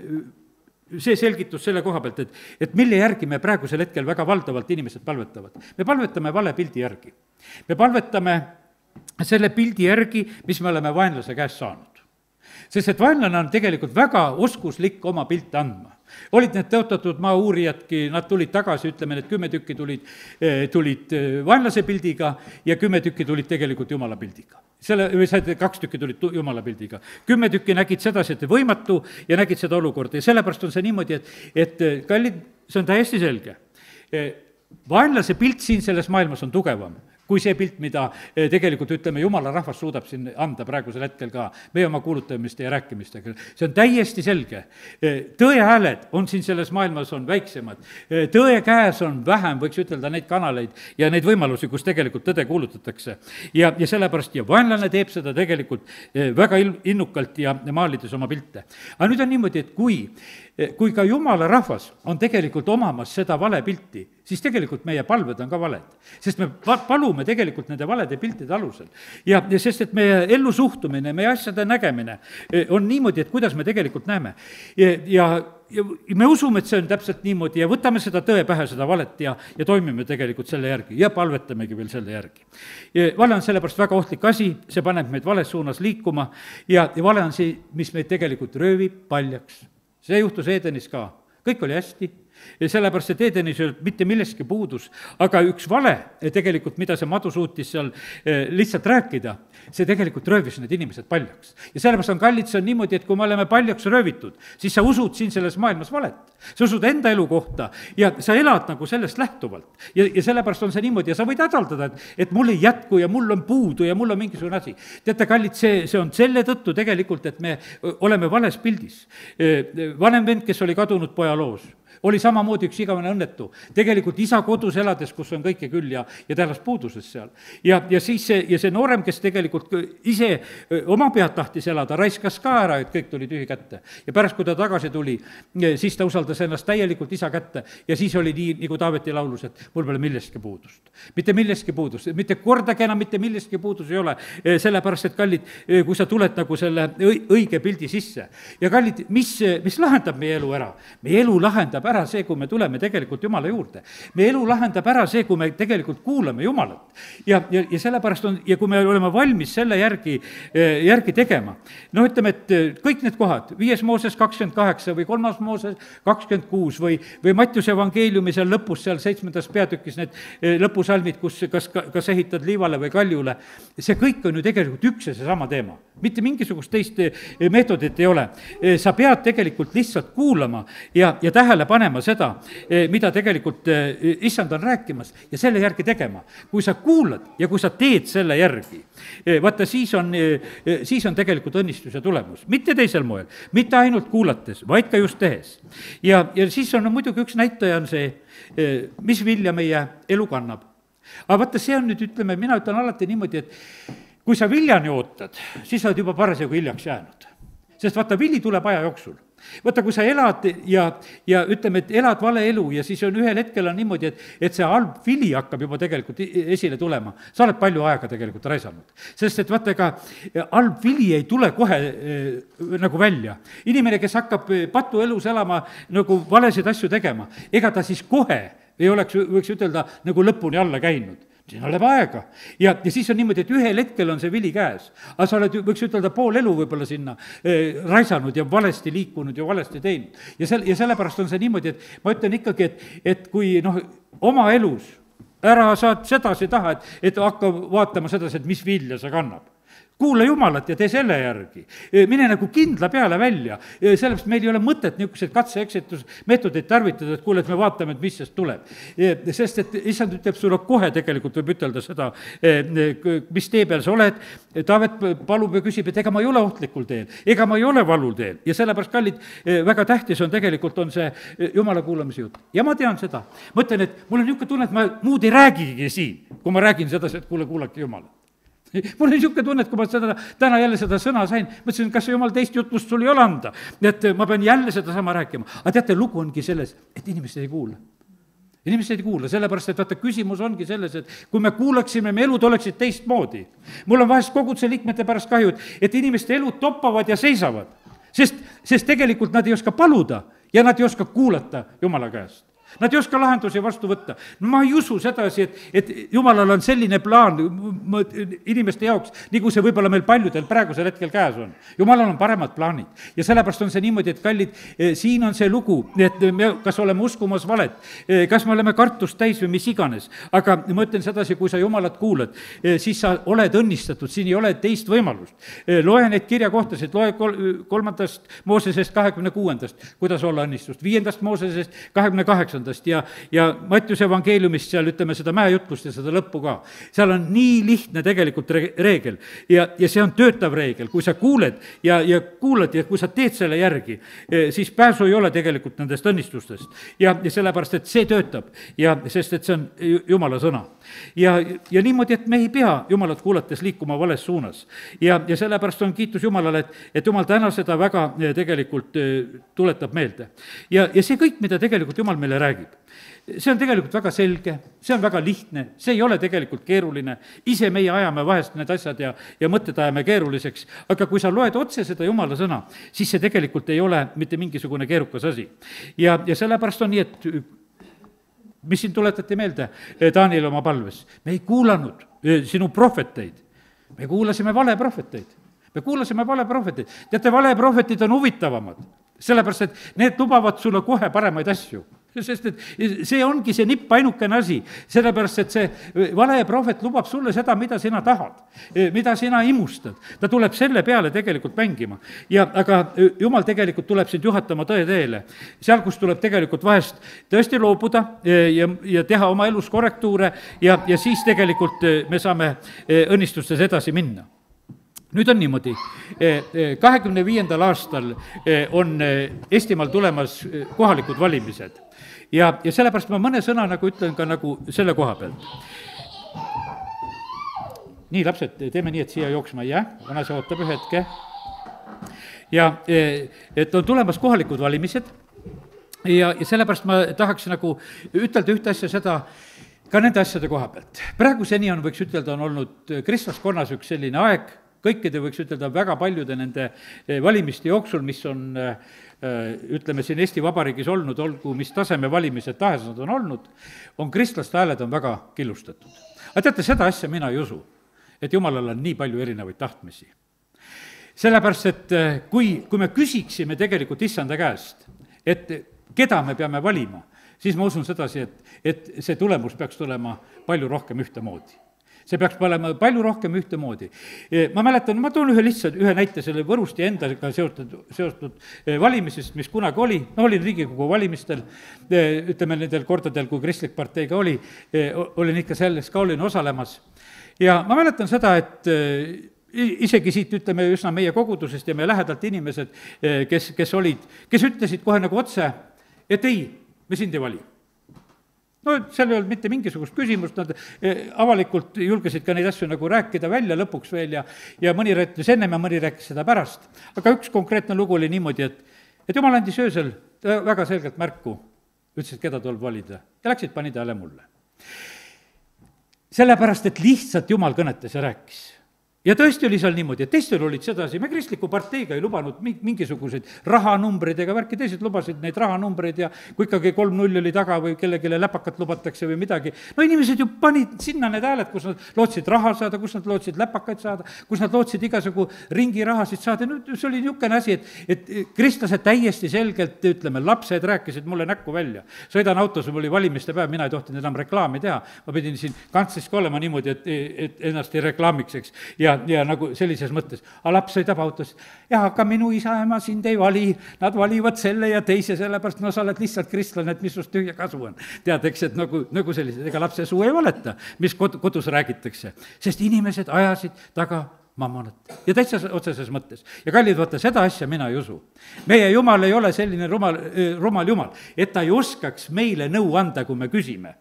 see selgitus selle koha pealt, et mille järgi me praegusel hetkel väga valdavalt inimesed palvetavad. me palvetame vale pildi järgi. me palvetame selle pildi järgi, mis me oleme vaenlase käest saanud. sest et vaenlane on tegelikult väga oskuslik oma pilte andma. olid need tõotatud maa uurijadki, nad tulid tagasi, ütleme, need 10 tükki tulid vaenlase pildiga ja 10 tükki tulid tegelikult jumala pildiga. või 2 tükki tulid jumala pildiga. 10 tükki nägid sedasi, et võimatu ja nägid seda olukorda ja sellepärast on see niimoodi, et kallid, see on täiesti selge. Vaenlase pilt siin selles maailmas on tugevam kui see pilt, mida tegelikult, ütleme, jumala rahvas suudab siin anda praegusel hetkel ka meie oma kuulutamiste ja rääkimistega. see on täiesti selge. Tõe hääled on siin selles maailmas on väiksemad. Tõe käes on vähem, võiks ütelda, neid kanaleid ja neid võimalusi, kus tegelikult tõde kuulutatakse. ja sellepärast, ja vaenlane teeb seda tegelikult väga innukalt ja maalides oma pilte. aga nüüd on niimoodi, et kui ka jumala rahvas on tegelikult omamas seda vale pilti, siis tegelikult meie palved on ka valed. sest me palume tegelikult nende valede piltide alusel. ja sest, et meie ellu suhtumine, meie asjade nägemine on niimoodi, et kuidas me tegelikult näeme. Ja me usume, et see on täpselt niimoodi ja võtame seda tõe pähe, seda valet ja toimime tegelikult selle järgi ja palvetamegi veel selle järgi. Vale on sellepärast väga ohtlik asi, see paneb meid vales suunas liikuma ja vale on see, mis meid tegelikult röövib paljaks. See juhtus Edenis ka, kõik oli hästi ja sellepärast, et Edenis ei olnud mitte millestki puudus, aga üks vale tegelikult, mida see madu suutis seal lihtsalt rääkida, see tegelikult röövis need inimesed paljaks. ja sellepärast on kallid, see on niimoodi, et kui me oleme paljaks röövitud, siis sa usud siin selles maailmas valet. Sa usud enda elu kohta ja sa elad nagu sellest lähtuvalt. ja sellepärast on see niimoodi ja sa võid hädaldada, et mul ei jätku ja mul on puudu ja mul on mingisugune asi. teate, kallid, see on selle tõttu tegelikult, et me oleme vales pildis. Vanem vend, kes oli kadunud poja loos, oli samamoodi üks igavene õnnetu. tegelikult isa kodus elades, kus on kõike küll ja ta elas puuduses seal. ja siis see noorem, kes tegelikult ise oma pead tahtis elada, raiskas ka ära, et kõik tuli tühi kätte. ja pärast, kui ta tagasi tuli, siis ta usaldas ennast täielikult isa kätte ja siis oli nii, nagu Taaveti laulus, et mul pole millestki puudust. mitte millestki puudust, mitte kordagi enam mitte millestki puudus ei ole, sellepärast, et kallid, kui sa tuled nagu selle õige pildi sisse. ja kallid, mis lahendab meie elu ära? meie elu lahendab ära see, kui me tuleme tegelikult Jumala juurde. meie elu lahendab ära see, kui me tegelikult kuulame Jumalat. ja sellepärast on, ja kui me oleme valmis selle järgi tegema, no ütleme, et kõik need kohad, 5 Mooses 28 või 3 Mooses 26 või Mattiuse evangeeliumi seal lõpus, seal 7. peatükis need lõpusalmid, kus kas ehitad liivale või kaljule, see kõik on ju tegelikult üks ja seesama teema. mitte mingisugust teist meetodit ei ole. sa pead tegelikult lihtsalt kuulama ja tähele panema seda, mida tegelikult issand on rääkimas ja selle järgi tegema. kui sa kuulad ja kui sa teed selle järgi, vaata, siis on tegelikult õnnistuse tulemus. mitte teisel moel, mitte ainult kuulates, vaid ka just tehes. ja siis on muidugi üks näitaja on see, mis vilja meie elu kannab. aga vaata, see on nüüd, ütleme, mina ütlen alati niimoodi, et kui sa viljani ootad, siis sa oled juba parasjagu hiljaks jäänud. sest vaata, vili tuleb aja jooksul. vaata, kui sa elad ja ütleme, et elad vale elu ja siis on ühel hetkel on niimoodi, et see halb vili hakkab juba tegelikult esile tulema. sa oled palju aega tegelikult raisanud. sest et vaata, ega halb vili ei tule kohe nagu välja. inimene, kes hakkab patuelus elama, nagu valesid asju tegema, ega ta siis kohe ei oleks, võiks ütelda, nagu lõpuni alla käinud. siin läheb aega ja siis on niimoodi, et ühel hetkel on see vili käes. aga sa oled, võiks ütelda, pool elu võib-olla sinna raisanud ja valesti liikunud ja valesti teinud. ja sellepärast on see niimoodi, et ma ütlen ikkagi, et kui oma elus ära saad sedasi taha, et hakka vaatama sedasi, et mis vilja see kannab. kuula Jumalat ja tee selle järgi. mine nagu kindla peale välja. sellepärast meil ei ole mõtet niisuguseid katse-eksitusmeetodeid tarvitada, et kuule, et me vaatame, et mis sest tuleb. sest et issand ütleb sulle kohe, tegelikult võib ütelda seda, mis tee peal sa oled. Taavet palub ja küsib, et ega ma ei ole ohtlikul teel, ega ma ei ole valul teel. ja sellepärast, kallid, väga tähtis on tegelikult, on see Jumala kuulamise jutt. ja ma tean seda. Ma ütlen, et mul on niisugune tunne, et ma muud ei räägigi siin, kui ma räägin sedasi, et kuulake Jumalat. mul on niisugune tunne, et kui ma täna jälle seda sõna sain, mõtlesin, kas Jumal teist jutlust sul ei ole anda, et ma pean jälle sedasama rääkima. aga teate, lugu ongi selles, et inimesed ei kuula. inimesed ei kuula, sellepärast et vaata, küsimus ongi selles, et kui me kuulaksime, me elud oleksid teistmoodi. mul on vahest koguduse liikmete pärast kahju, et inimeste elud toppavad ja seisavad, sest tegelikult nad ei oska paluda ja nad ei oska kuulata Jumala käest. Nad ei oska lahendusi vastu võtta. No ma ei usu sedasi, et Jumalal on selline plaan inimeste jaoks, nagu see võib-olla meil paljudel praegusel hetkel käes on. Jumalal on paremad plaanid. Ja sellepärast on see niimoodi, et kallid, siin on see lugu, et me kas oleme uskumas valet, kas me oleme kartust täis või mis iganes. Aga ma ütlen sedasi, kui sa Jumalat kuulad, siis sa oled õnnistatud, siin ei ole teist võimalust. Loe neid kirjakohtasid, loe 3. Moosesest 26. kuidas olla õnnistust, 5. Moosesest 28. ja Mattiuse evangeeliumist seal, ütleme, seda mäejutlust ja seda lõppu ka. seal on nii lihtne tegelikult reegel ja see on töötav reegel, kui sa kuuled ja kuulad ja kui sa teed selle järgi, siis pääsu ei ole tegelikult nendest õnnistustest ja sellepärast, et see töötab ja sest, et see on Jumala sõna. Ja niimoodi, et me ei pea Jumalat kuulates liikuma vales suunas ja sellepärast on kiitus Jumalale, et Jumal täna seda väga tegelikult tuletab meelde. Ja see kõik, mida tegelikult Jumal meile räägib, see on tegelikult väga selge, see on väga lihtne, see ei ole tegelikult keeruline, ise meie ajame vahest need asjad ja mõtted ajame keeruliseks, aga kui sa loed otse seda Jumala sõna, siis see tegelikult ei ole mitte mingisugune keerukas asi. Ja sellepärast on nii, et mis siin tuletati meelde Taanile oma palves, me ei kuulanud sinu prohveteid, me kuulasime valeprohveteid. Teate, valeprohvetid on huvitavamad, sellepärast, et need lubavad sulle kohe paremaid asju. Sest et see ongi see nipp ainukene asi, sellepärast, et see valeprohvet lubab sulle seda, mida sina tahad, mida sina imustad. Ta tuleb selle peale tegelikult mängima. Aga Jumal tegelikult tuleb sind juhatama tõe teele. Seal, kus tuleb tegelikult vahest tõesti loobuda ja teha oma elus korrektuure ja siis tegelikult me saame õnnistustes edasi minna. Nüüd on niimoodi, 25. aastal on Eestimaal tulemas kohalikud valimised ja sellepärast ma mõne sõna nagu ütlen ka nagu selle koha pealt. Nii, lapsed, teeme nii, et siia jooksma ei jää, vanase ootab ühe hetke. Ja et on tulemas kohalikud valimised ja sellepärast ma tahaks nagu ütelda ühte asja seda, ka nende asjade koha pealt. Praegu seni on, võiks ütelda, on olnud kristlaskonnas üks selline aeg, kõikide võiks ütelda väga paljude nende valimiste jooksul, mis on, ütleme, siin Eesti Vabariigis olnud, olgu mis taseme valimised tahes nad on olnud, on kristlaste hääled on väga killustatud. Aga teate, seda asja mina ei usu, et Jumalal on nii palju erinevaid tahtmisi. Sellepärast, et kui me küsiksime tegelikult Issanda käest, et keda me peame valima, siis ma usun sedasi, et see tulemus peaks tulema palju rohkem ühtemoodi. See peaks olema palju rohkem ühtemoodi. Ma mäletan, ma toon ühe näite selle Võrust ja endaga seotud valimisest, mis kunagi oli, olin Riigikogu valimistel, ütleme nendel kordadel, kui Kristlik partei ka olin ikka selles ka olin osalemas. Ja ma mäletan seda, et isegi siit, ütleme, üsna meie kogudusest ja meie lähedalt inimesed, kes ütlesid kohe nagu otse, et ei, me sind ei vali. No seal ei olnud mitte mingisugust küsimust, nad avalikult julgesid ka neid asju nagu rääkida välja lõpuks veel ja mõni rääkis ennem ja mõni rääkis seda pärast. Aga üks konkreetne lugu oli niimoodi, et Jumal andis öösel väga selgelt märku, ütles, et keda tuleb valida ja läksid, panid hääle mulle. Sellepärast, et lihtsalt Jumal kõnetas ja rääkis. Ja tõesti oli seal niimoodi, et teistel olid sedasi, me Kristliku parteiga ei lubanud mingisuguseid rahanumbreid ega värki, teised lubasid neid rahanumbreid ja kui ikkagi 3-0 oli taga või kellelegi läpakat lubatakse või midagi. No inimesed ju panid sinna need hääled, kus nad lootsid raha saada, kus nad lootsid läpakaid saada, kus nad lootsid igasugu ringirahasid saada. Nüüd see oli niisugune asi, et kristlased täiesti selgelt, ütleme, lapsed rääkisid mulle näkku välja. Sõidan autos, mul oli valimiste päev, mina ei tohtinud enam reklaami teha. Ma pidin siin kantsliski olema niimoodi, et ennast ei reklaamiks, eks. Ja nagu sellises mõttes. Aga laps sõidab autos, aga minu isa ja ma sind ei vali, nad valivad selle ja teise, sellepärast no sa oled lihtsalt kristlane, et mis sust tühja kasu on. Tead, eks, et nagu sellised, ega lapse suu ei valeta, mis kodus räägitakse. Sest inimesed ajasid taga mammonat. Ja täitsa otseses mõttes. Ja kallid, vaata, seda asja mina ei usu. Meie Jumal ei ole selline rumal Jumal, et ta ei oskaks meile nõu anda, kui me küsime.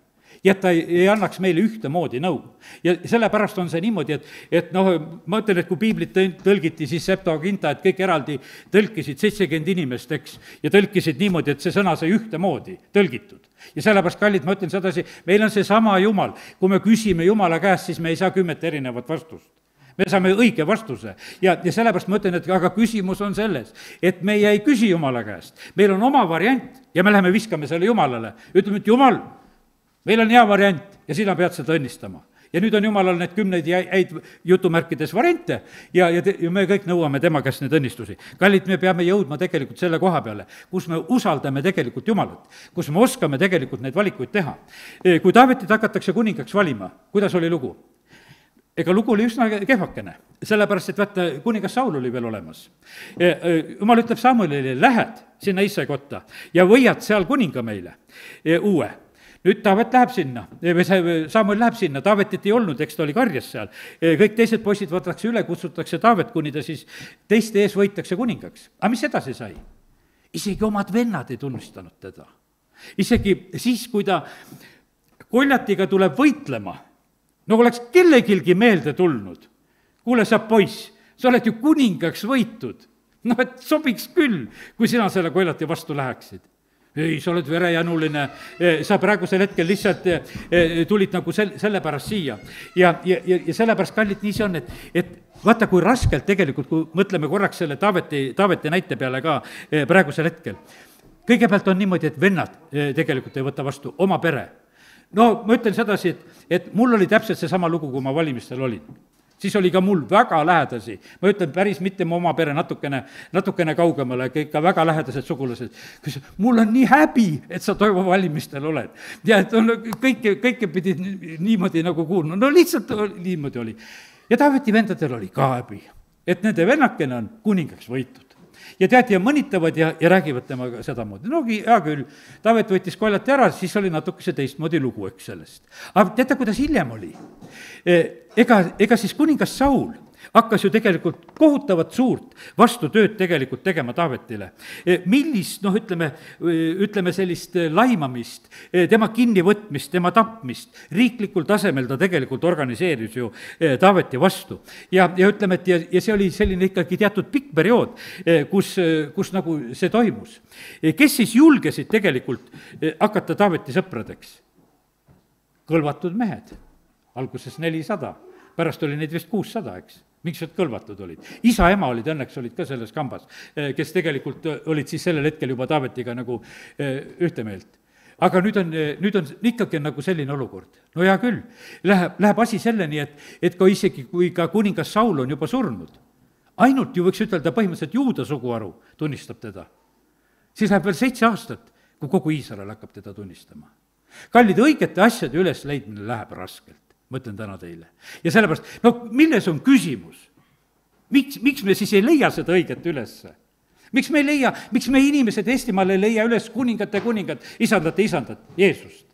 ja et ta ei annaks meile ühtemoodi nõu. Ja sellepärast on see niimoodi, et noh, ma ütlen, et kui piiblit tõlgiti, siis Septuaginta, et kõik eraldi tõlkisid 70 inimest, eks, ja tõlkisid niimoodi, et see sõna sai ühtemoodi tõlgitud. ja sellepärast, kallid, ma ütlen sedasi, meil on seesama Jumal, kui me küsime Jumala käest, siis me ei saa 10 erinevat vastust. Me saame õige vastuse ja sellepärast ma ütlen, et aga küsimus on selles, et meie ei küsi Jumala käest. Meil on oma variant ja me läheme viskame selle Jumalale. Ütleme, et Jumal, meil on hea variant ja sina pead seda õnnistama. Ja nüüd on Jumalal need 10 häid jutumärkides variante ja me kõik nõuame tema käest need õnnistusi. Kallid, me peame jõudma tegelikult selle koha peale, kus me usaldame tegelikult Jumalat, kus me oskame tegelikult neid valikuid teha. Kui Taavetit hakatakse kuningaks valima, kuidas oli lugu? Ega lugu oli üsna kehvakene, sellepärast, et vaata, kuningas Saul oli veel olemas. Jumal ütleb Samuelile, lähed sinna Issai kotta ja võiad seal kuninga meile uue. Nüüd Taavet läheb sinna, Samuel läheb sinna, Taavetit ei olnud, eks ta oli karjas seal. Kõik teised poisid võetakse üle, kutsutakse Taavet, kuni ta siis teiste ees võitakse kuningaks. Aga mis edasi sai? Isegi omad vennad ei tunnistanud teda. Isegi siis, kui ta Koljatiga tuleb võitlema, nagu oleks kellegilgi meelde tulnud. Kuule, sa poiss, sa oled ju kuningaks võitud. Noh, et sobiks küll, kui sina selle Koljati vastu läheksid. Ei, sa oled verejanuline, sa praegusel hetkel lihtsalt tulid nagu sellepärast siia. Ja sellepärast, kallid, nii see on, et vaata, kui raskelt tegelikult, kui mõtleme korraks selle Taaveti näite peale ka praegusel hetkel. Kõigepealt on niimoodi, et vennad tegelikult ei võta vastu oma pere. No ma ütlen sedasi, et mul oli täpselt seesama lugu, kui ma valimistel olin. Siis oli ka mul väga lähedasi, ma ütlen päris mitte mu oma pere natukene kaugemale, ka väga lähedased sugulased. Mul on nii häbi, et sa Toivo valimistel oled. Ja et on, kõike pidi niimoodi nagu kuulnud, no lihtsalt niimoodi oli. Ja Taaveti vendadel oli ka häbi, et nende vennakene on kuningaks võitud. Ja tead, ja mõnitavad ja räägivad temaga sedamoodi. Nogi, hea küll, Taavet võttis Koljati ära, siis oli natukese teistmoodi lugu, eks sellest. Aga teate, kuidas hiljem oli? Ega siis kuningas Saul hakkas ju tegelikult kohutavat suurt vastutööd tegelikult tegema Taavetile. Millist, noh, ütleme sellist laimamist, tema kinnivõtmist, tema tapmist, riiklikul tasemel ta tegelikult organiseeris ju Taaveti vastu. Ja ütleme, et ja see oli selline ikkagi teatud pikk periood, kus nagu see toimus. Kes siis julgesid tegelikult hakata Taaveti sõpradeks? Kõlvatud mehed, alguses 400, pärast oli neid vist 600, eks. Miks need kõlvatud olid? Isa, ema olid õnneks, olid ka selles kambas, kes tegelikult olid siis sellel hetkel juba Taavetiga nagu ühte meelt. Aga nüüd on ikkagi nagu selline olukord. No hea küll, läheb asi selleni, et ka isegi kui ka kuningas Saul on juba surnud, ainult ju võiks ütelda põhimõtteliselt Juuda suguharu tunnistab teda. Siis läheb veel 7 aastat, kui kogu Iisrael hakkab teda tunnistama. Kallid, õigete asjade üles leidmine läheb raskelt. Mõtlen täna teile. Ja sellepärast, no milles on küsimus? Miks me siis ei leia seda õiget ülesse? Miks me inimesed Eestimaal ei leia üles kuningat, isandat, Jeesust?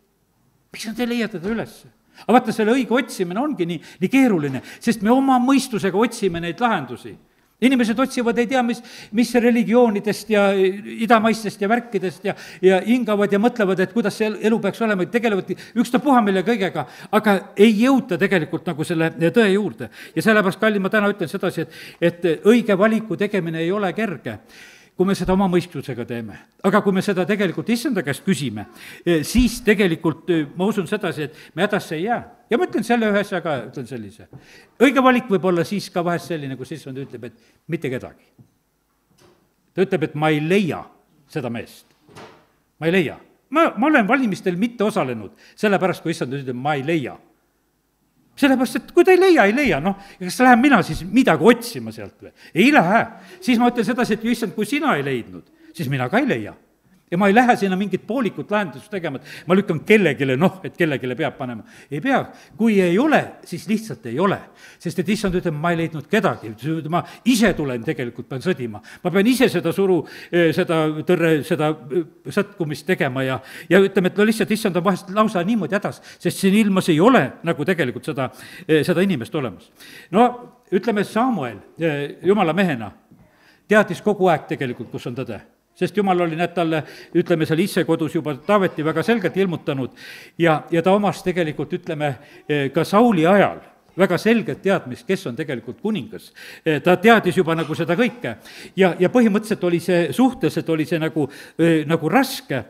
Miks nad ei leia teda ülesse? Aga vaata, selle õige otsimine ongi nii keeruline, sest me oma mõistusega otsime neid lahendusi. Inimesed otsivad, ei tea, mis religioonidest ja idamaistest ja värkidest ja hingavad ja mõtlevad, et kuidas see elu peaks olema, tegelevad ükstapuha mille kõigega, aga ei jõuta tegelikult nagu selle tõe juurde. Ja sellepärast, kallid, ma täna ütlen sedasi, et õige valiku tegemine ei ole kerge, kui me seda oma mõistusega teeme. Aga kui me seda tegelikult issanda käest küsime, siis tegelikult ma usun sedasi, et me hädasse ei jää. Ja ma ütlen selle ühe asja ka, ütlen sellise. Õige valik võib olla siis ka vahest selline, kus issand ütleb, et mitte kedagi. Ta ütleb, et ma ei leia seda meest. Ma ei leia. Ma olen valimistel mitte osalenud, sellepärast kui issand ütleb, ma ei leia. Sellepärast, et kui ta ei leia, noh, kas lähen mina siis midagi otsima sealt või? Ei lähe. Siis ma ütlen sedasi, et issand, kui sina ei leidnud, siis mina ka ei leia. Ja ma ei lähe sinna mingit poolikut lahendust tegema, et ma lükkan kellegile, et kellegile peab panema. Ei pea. Kui ei ole, siis lihtsalt ei ole. Sest et issand ütleb, ma ei leidnud kedagi. Ma ise tulen tegelikult, pean sõdima. Ma pean ise seda sõtkumist tegema ja ütleme, et no lihtsalt issand on vahest lausa niimoodi hädas, sest siin ilmas ei ole nagu tegelikult seda inimest olemas. No ütleme, Samuel Jumala mehena teadis kogu aeg tegelikult, kus on tõde. sest jumal oli need talle, ütleme, seal ise kodus juba Taaveti väga selgelt ilmutanud ja ta omas tegelikult, ütleme, ka Sauli ajal väga selget teadmist, kes on tegelikult kuningas. Ta teadis juba nagu seda kõike ja põhimõtteliselt oli see suhteliselt, oli see nagu raske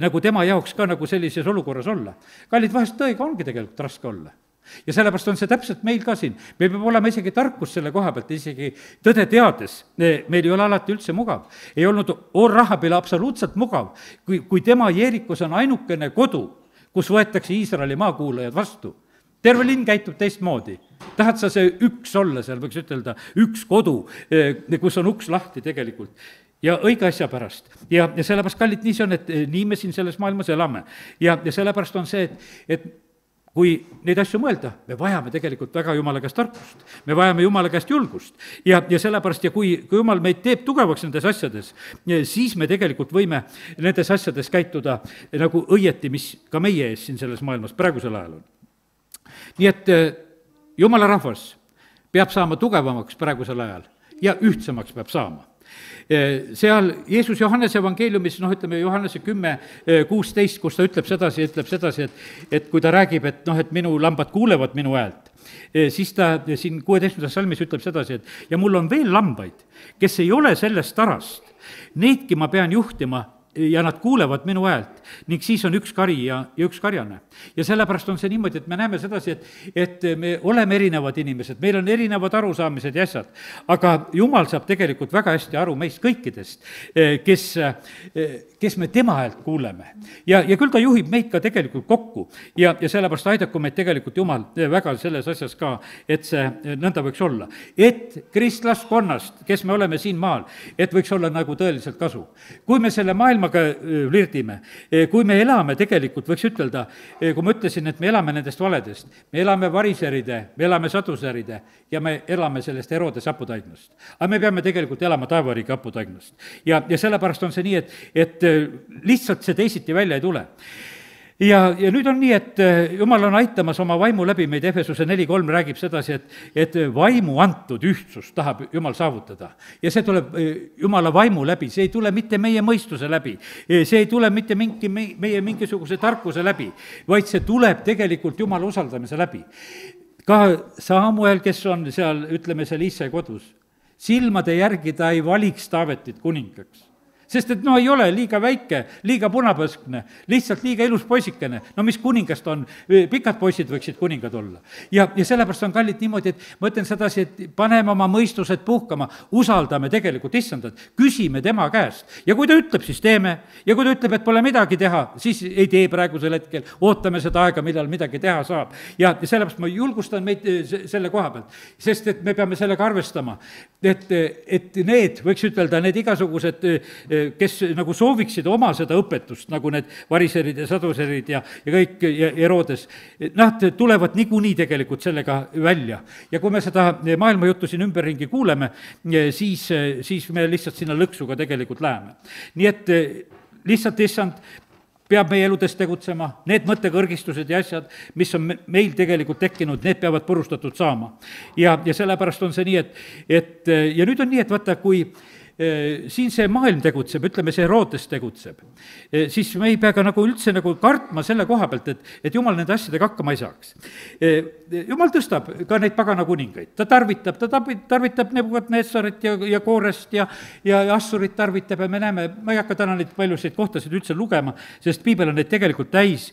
nagu tema jaoks ka nagu sellises olukorras olla. Kallid, vahest tõega ongi tegelikult raske olla. Ja sellepärast on see täpselt meil ka siin. Meil peab olema isegi tarkus selle koha pealt, isegi tõde teades. Meil ei ole alati üldse mugav. Ei olnud Rahabile absoluutselt mugav, kui tema Jeerikus on ainukene kodu, kus võetakse Iisraeli maakuulajad vastu. Terve linn käitub teistmoodi. Tahad sa see üks olla seal, võiks ütelda, üks kodu, kus on uks lahti tegelikult. Ja õige asja pärast. Ja sellepärast, kallid, nii see on, et nii me siin selles maailmas elame. Ja sellepärast on see, et kui neid asju mõelda, me vajame tegelikult väga Jumala käest tarkust. Me vajame Jumala käest julgust. Ja sellepärast, ja kui Jumal meid teeb tugevaks nendes asjades, siis me tegelikult võime nendes asjades käituda nagu õieti, mis ka meie ees siin selles maailmas praegusel ajal on. Nii et Jumala rahvas peab saama tugevamaks praegusel ajal ja ühtsemaks peab saama. Seal Jeesus Johannese evangeeliumis, ütleme Johannese 10:16, kus ta ütleb sedasi, et kui ta räägib, et et minu lambad kuulevad minu häält, siis ta siin 16. salmis ütleb sedasi, et ja mul on veel lambaid, kes ei ole sellest tarast, neidki ma pean juhtima ja nad kuulevad minu häält ning siis on üks kari ja üks karjane. Ja sellepärast on see niimoodi, et me näeme sedasi, et me oleme erinevad inimesed, meil on erinevad arusaamised ja asjad, aga Jumal saab tegelikult väga hästi aru meist kõikidest, kes me tema häält kuuleme. Ja küll ta juhib meid ka tegelikult kokku ja sellepärast aidaku meid tegelikult Jumal väga selles asjas ka, et see nõnda võiks olla. Et kristlaskonnast, kes me oleme siin maal, et võiks olla nagu tõeliselt kasu. Kui me selle maailmaga lirdime, kui me elame tegelikult, võiks ütelda, kui ma ütlesin, et me elame nendest valedest, me elame variseride, me elame saduseride ja me elame sellest Herodes haputaignast. Aga me peame tegelikult elama taevariigi haputaignast. Ja sellepärast on see nii, et lihtsalt see teisiti välja ei tule. Ja nüüd on nii, et Jumal on aitamas oma vaimu läbi meid, Efesuse 4:3 räägib sedasi, et vaimu antud ühtsust tahab Jumal saavutada. Ja see tuleb Jumala vaimu läbi, see ei tule mitte meie mõistuse läbi, see ei tule mitte meie mingisuguse tarkuse läbi, vaid see tuleb tegelikult Jumala usaldamise läbi. Ka Samuel, kes on seal, ütleme, seal Iise kodus, silmade järgi ta ei valiks Taavetit kuningaks. Sest et ei ole liiga väike, liiga punapõskne, lihtsalt liiga ilus poisikene. Mis kuningast on, pikad poisid võiksid kuningad olla. Ja sellepärast on kallid niimoodi, et ma ütlen sedasi, et paneme oma mõistused puhkama, usaldame tegelikult issandat, küsime tema käest. Ja kui ta ütleb, siis teeme. Ja kui ta ütleb, et pole midagi teha, siis ei tee praegusel hetkel, ootame seda aega, millal midagi teha saab. Ja sellepärast ma julgustan meid selle koha pealt, sest et me peame sellega arvestama, et need, võiks ütelda, need igasugused kes nagu sooviksid oma seda õpetust, nagu need variserid ja saduserid ja kõik ja Herodes, nad tulevad niikuinii tegelikult sellega välja. Ja kui me seda maailma juttu siin ümberringi kuuleme, siis me lihtsalt sinna lõksuga tegelikult läheme. Nii et lihtsalt issand peab meie eludes tegutsema, need mõttekõrgistused ja asjad, mis on meil tegelikult tekkinud, need peavad purustatud saama. Ja sellepärast on see nii, et ja nüüd on nii, et vaata, kui siin see maailm tegutseb, ütleme, see Herodes tegutseb, siis me ei pea ka nagu üldse nagu kartma selle koha pealt, et Jumal nende asjadega hakkama ei saaks. Jumal tõstab ka neid pagana kuningaid, ta tarvitab Nebukadnessarit ja Koorest ja Assurit tarvitab ja me näeme, ma ei hakka täna neid paljusid kohtasid üldse lugema, sest piibel on neid tegelikult täis,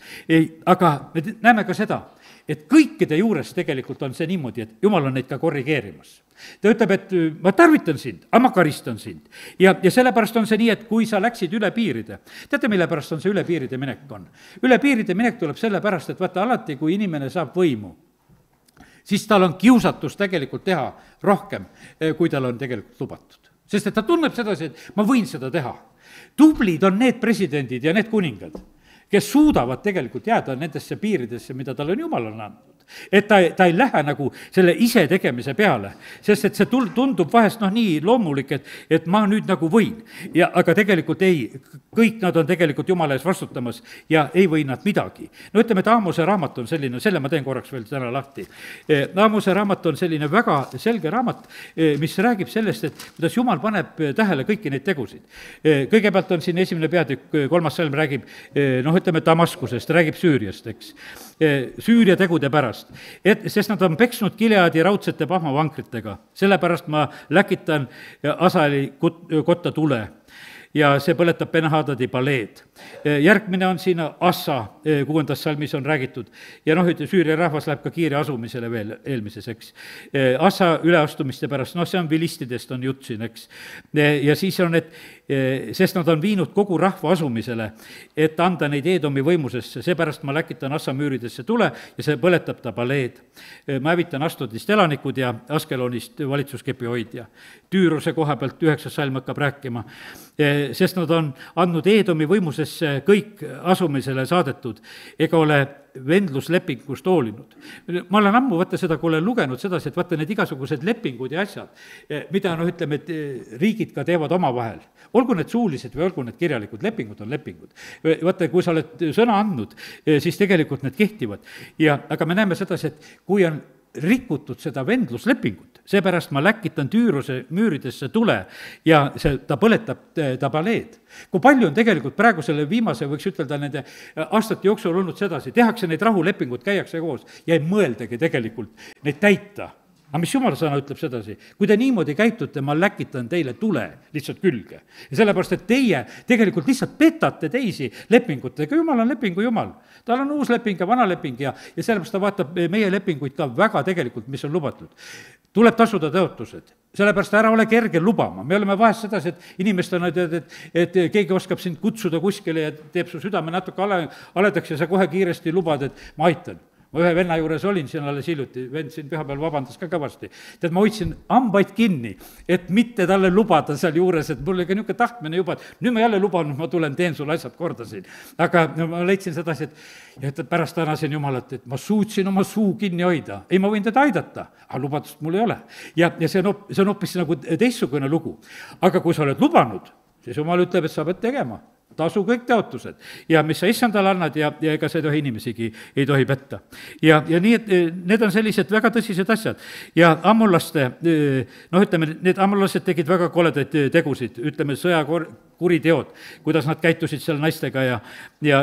aga me näeme ka seda, et kõikide juures tegelikult on see niimoodi, et Jumal on neid ka korrigeerimas. Ta ütleb, et ma tarvitan sind, aga ma karistan sind. Ja sellepärast on see nii, et kui sa läksid üle piiride, teate, mille pärast on see üle piiride minek on? Üle piiride minek tuleb selle pärast, et vaata alati, kui inimene saab võimu, siis tal on kiusatus tegelikult teha rohkem, kui tal on tegelikult lubatud. Sest et ta tunneb sedasi, et ma võin seda teha. Tublid on need presidendid ja need kuningad, kes suudavad tegelikult jääda nendesse piiridesse, mida tal on Jumal on andnud. et ta ei lähe nagu selle ise tegemise peale, sest et see tundub vahest nii loomulik, et ma nüüd nagu võin. Ja aga tegelikult ei, kõik nad on tegelikult Jumala ees vastutamas ja ei või nad midagi. No ütleme, et Aamose raamat on selline, selle ma teen korraks veel täna lahti. Aamose raamat on selline väga selge raamat, mis räägib sellest, et kuidas Jumal paneb tähele kõiki neid tegusid. Kõigepealt on siin 1. peatükk, 3. salm räägib, ütleme Damaskusest, räägib Süüriast, eks. Süüria tegude pärast, sest nad on peksnud Gileadi raudsete pahmavankritega, sellepärast ma läkitan Asali kotta tule ja see põletab Ben-Hadadi paleed. Järgmine on siin Assa, 6. salmis on räägitud ja Süüria rahvas läheb ka kiire asumisele veel eelmises, eks. Assa üleastumiste pärast, see on vilistidest on jutt siin, eks. Ja siis on, sest nad on viinud kogu rahva asumisele, et anda neid Eedomi võimusesse, seepärast ma läkitan Assa müüridesse tule ja see põletab ta paleed. Ma hävitan Astodist elanikud ja Askelonist valitsuskepi hoidja. Tüüruse koha pealt 9. salm hakkab rääkima, sest nad on andnud Eedomi võimusesse kõik asumisele saadetud, ega ole vendluslepingust hoolinud. Ma olen ammu, seda, kui olen lugenud sedasi, et need igasugused lepingud ja asjad, mida ütleme, et riigid ka teevad omavahel, olgu need suulised või olgu need kirjalikud, lepingud on lepingud. Kui sa oled sõna andnud, siis tegelikult need kehtivad. Aga me näeme sedasi, et kui on rikutud seda vendluslepingut, seepärast ma läkitan Tüüruse müüridesse tule ja ta põletab ta paleed. Kui palju on tegelikult praegu selle viimase, võiks ütelda, nende aastate jooksul olnud sedasi, tehakse neid rahulepingud, käiakse koos ja ei mõeldagi tegelikult neid täita. Aga mis Jumala sõna ütleb sedasi? Kui te niimoodi käitute, ma läkitan teile tule lihtsalt külge. Ja sellepärast, et teie tegelikult lihtsalt petate teisi lepingutega. Jumal on lepingu Jumal. Tal on uus leping ja vana leping ja sellepärast ta vaatab meie lepinguid ka väga tegelikult, mis on lubatud. Tuleb tasuda tõotused. Sellepärast ära ole kerge lubama. Me oleme vahest sedasi, et inimestena tead, et keegi oskab sind kutsuda kuskile ja teeb su südame natuke aledaks ja sa kohe kiiresti lubad, et ma aitan. Ma ühe venna juures olin siin alles hiljuti, vend siin pühapäeval vabandas ka kõvasti. Tead, ma hoidsin hambaid kinni, et mitte talle lubada seal juures, et mul oli ka niisugune tahtmine juba, et nüüd ma jälle luban, ma tulen, teen sulle asjad korda siin. Aga ma leidsin sedasi, et pärast tänasin Jumalat, et ma suutsin oma suu kinni hoida. Ei, ma võin teda aidata, aga lubadust mul ei ole. Ja see on hoopis nagu teistsugune lugu. Aga kui sa oled lubanud, siis Jumal ütleb, et sa pead tegema. Tasu kõik teotused ja mis sa issandale annad ja ega sa ei tohi inimesigi ei tohi petta. Ja nii, et need on sellised väga tõsised asjad. Ja ammullaste, ütleme, need ammullased tegid väga koledaid tegusid, ütleme, sõjakuriteod, kuidas nad käitusid seal naistega ja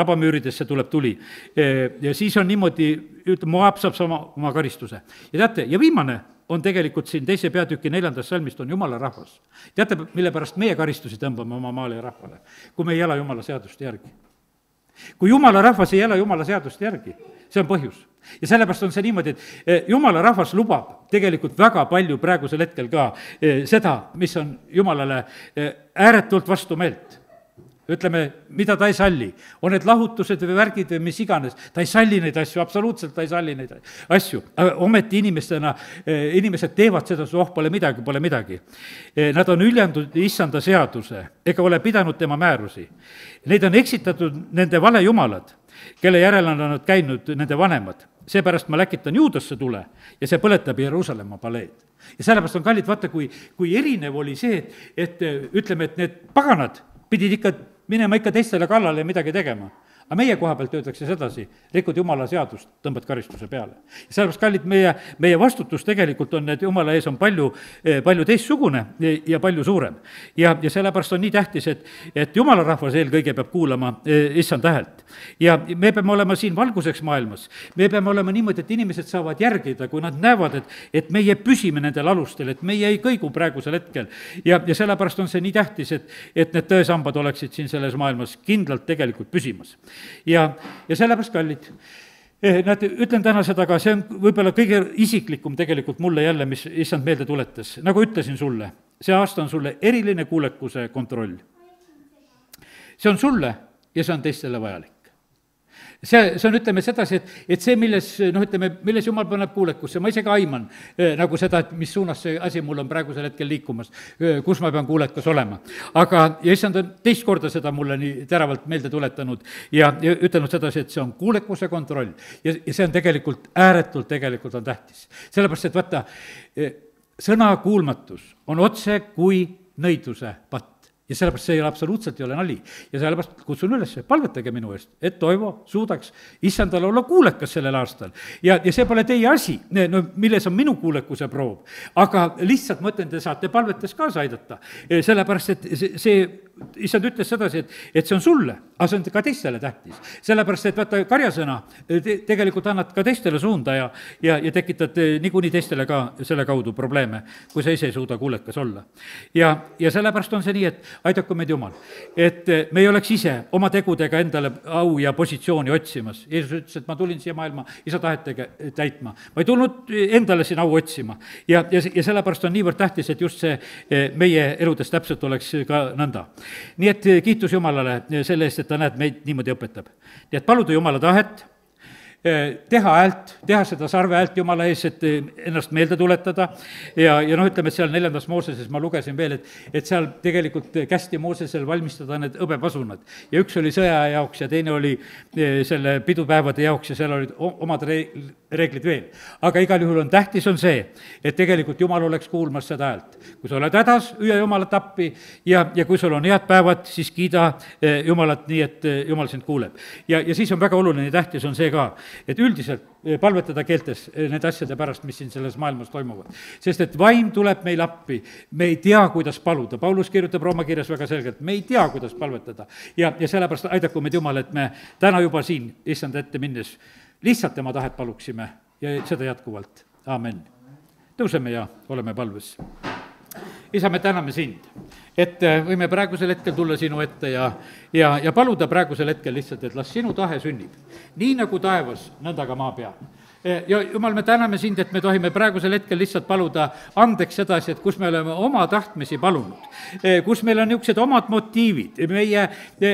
rabamüüridesse tuleb tuli. Ja siis on niimoodi, ütleme, Moab saab oma karistuse. Ja teate, ja viimane on tegelikult siin 2. peatüki 4. salmist on Jumala rahvas. Teate, mille pärast meie karistusi tõmbame oma maale ja rahvale? Kui me ei ela Jumala seadust järgi. Kui Jumala rahvas ei ela Jumala seadust järgi, see on põhjus. Ja sellepärast on see niimoodi, et Jumala rahvas lubab tegelikult väga palju praegusel hetkel ka seda, mis on Jumalale ääretult vastu meelt. Ütleme, mida ta ei salli, on need lahutused või värgid või mis iganes, ta ei salli neid asju, absoluutselt ta ei salli neid asju, ometi inimesed teevad seda, pole midagi. Nad on üljanud issanda seaduse, ega ole pidanud tema määrusi. Neid on eksitatud nende valejumalad, kelle järel on nad käinud nende vanemad. Seepärast ma läkitan Juudasse tule ja see põletab Jeruusalemma paleed. Ja sellepärast on kallid, vaata, kui erinev oli see, et ütleme, et need paganad pidid ikka minema teistele kallale ja midagi tegema. Aga meie koha pealt öeldakse sedasi, rikud Jumala seadust, tõmbad karistuse peale. Ja sellepärast, kallid, meie vastutus tegelikult on, et Jumala ees on palju teistsugune ja palju suurem. Ja sellepärast on nii tähtis, et Jumala rahvas eelkõige peab kuulama issanda häält. Ja me peame olema siin valguseks maailmas. Me peame olema niimoodi, et inimesed saavad järgida, kui nad näevad, et meie püsime nendel alustel, et meie ei kõigu praegusel hetkel. Ja sellepärast on see nii tähtis, et need tõesambad oleksid siin selles maailmas kindlalt tegelikult püsimas. Ja sellepärast, kallid, ütlen täna seda ka, see on võib-olla kõige isiklikum tegelikult mulle jälle, mis issand meelde tuletas. Nagu ütlesin sulle, see aasta on sulle eriline kuulekuse kontroll. See on sulle ja see on teistele vajalik. see on, ütleme sedasi, et see, milles Jumal paneb kuulekusse, ma isegi aiman nagu seda, et mis suunas see asi mul on praegusel hetkel liikumas, kus ma pean kuulekas olema. Aga, ja issand on teist korda seda mulle nii teravalt meelde tuletanud ja ütelnud sedasi, et see on kuulekuse kontroll ja see on tegelikult, ääretult on tähtis. Sellepärast, et vaata, sõna kuulmatus on otse kui nõiduse patt. Ja sellepärast see absoluutselt ei ole nali. Ja sellepärast kutsun üles, palvetage minu eest, et Toivo suudaks issandale olla kuulekas sellel aastal. Ja see pole teie asi, no milles on minu kuulekuse proov. Aga lihtsalt mõtlen, te saate palvetes kaasa aidata. Sellepärast, et see issand ütles sedasi, et see on sulle, aga see on ka teistele tähtis. Sellepärast, et vaata, karjasõna tegelikult annad ka teistele suunda ja tekitad niikuinii teistele ka selle kaudu probleeme, kui sa ise ei suuda kuulekas olla. Ja sellepärast on see nii, et aidaku meid Jumal, et me ei oleks ise oma tegudega endale au ja positsiooni otsimas. Jeesus ütles, et ma tulin siia maailma isa tahet täitma. Ma ei tulnud endale siin au otsima. Ja sellepärast on niivõrd tähtis, et just see meie eludes täpselt oleks ka nõnda. Nii et kiitus Jumalale selle eest, et ta näed meid niimoodi õpetab. Nii et paluda Jumala tahet, teha häält, teha seda sarve häält Jumala ees, et ennast meelde tuletada ja ütleme, et seal 4. Mooseses ma lugesin veel, et seal tegelikult kästi Moosesel valmistada need hõbepasunad. Ja üks oli sõja jaoks ja teine oli selle pidupäevade jaoks ja seal olid omad reeglid veel. Aga igal juhul on tähtis on see, et tegelikult Jumal oleks kuulmas seda häält. Kui sa oled hädas, hüüa Jumalat appi ja kui sul on head päevad, siis kiida Jumalat nii, et Jumal sind kuuleb. Ja siis on väga oluline tähtis on see ka, et üldiselt palvetada keeltes need asjade pärast, mis siin selles maailmas toimuvad. Sest et vaim tuleb meil appi, me ei tea, kuidas paluda. Paulus kirjutab Rooma kirjas väga selgelt, me ei tea, kuidas palvetada. Ja sellepärast aidaku meid Jumal, et me täna juba siin issand ette minnes lihtsalt tema tahet paluksime ja seda jätkuvalt. Aamen. Tõuseme ja oleme palves. Isa, me täname sind, et võime praegusel hetkel tulla sinu ette ja paluda praegusel hetkel lihtsalt, et las sinu tahe sünnib. Nii nagu taevas, nõnda ka maa peal. Ja Jumal, me täname sind, et me tohime praegusel hetkel lihtsalt paluda andeks sedasi, et kus me oleme oma tahtmisi palunud, kus meil on niisugused omad motiivid, meie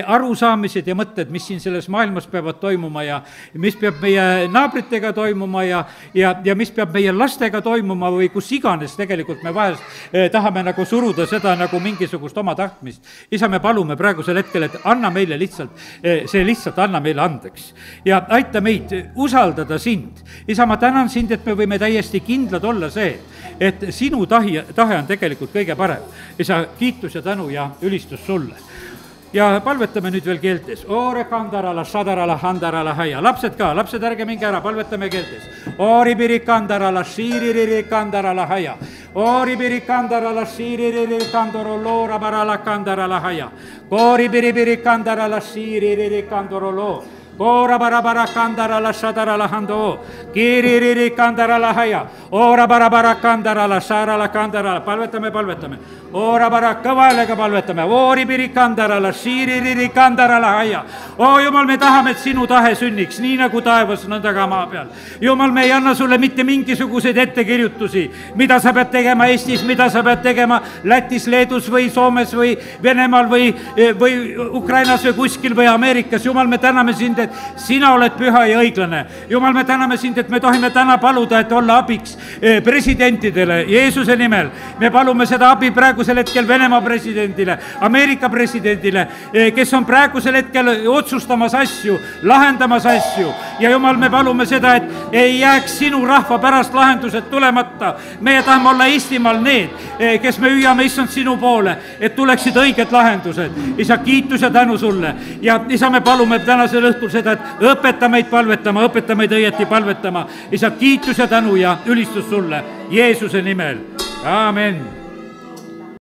arusaamised ja mõtted, mis siin selles maailmas peavad toimuma ja mis peab meie naabritega toimuma ja mis peab meie lastega toimuma või kus iganes tegelikult me vahest tahame nagu suruda seda nagu mingisugust oma tahtmist. Isa, me palume praegusel hetkel, et anna meile lihtsalt anna meile andeks ja aita meid usaldada sind. Isa, ma tänan sind, et me võime täiesti kindlad olla see, et sinu tahe on tegelikult kõige parem. Isa, kiitus ja tänu ja ülistus sulle. Ja palvetame nüüd veel keeltes. Oore kandarala, sadarala, handarala, haia. Lapsed ka, lapsed ärge minge ära, palvetame keeltes. Oori piri kandarala, siiriri kandarala, haia. Oori piri kandarala, siiriri kandoro, loora parala, kandarala, haia. Koori piri kandarala, siiriri kandoro, loo. Ora bara kandarala sadarala hando, kiriri kandarala haia, ora bara kandarala saarala kandarala, palvetame. Ora bara kõvaelega palvetame, oori piri kandarala, siiriri kandarala haia. O Jumal, me tahame, et sinu tahe sünniks, nii nagu taevas, nõnda ka maa peal. Jumal, me ei anna sulle mitte mingisuguseid ettekirjutusi, mida sa pead tegema Eestis, mida sa pead tegema Lätis, Leedus või Soomes või Venemaal või Ukrainas või kuskil või Ameerikas. Jumal, me täname sind, et sina oled püha ja õiglane. Jumal, me täname sind, et me tohime täna paluda, et olla abiks presidentidele Jeesuse nimel. Me palume seda abi praegusel hetkel Venemaa presidendile, Ameerika presidendile, kes on praegusel hetkel otsustamas asju, lahendamas asju. Ja Jumal, me palume seda, et ei jääks sinu rahva pärast lahendused tulemata. Meie tahame olla Eestimaal need, kes me hüüame issand sinu poole, et tuleksid õiged lahendused. Isa, kiitus ja tänu sulle. Ja isa, me palume tänasel õhtul seda, et õpeta meid palvetama, õpeta meid õieti palvetama. Isa, kiitus ja tänu ja ülistus sulle Jeesuse nimel. Aamen.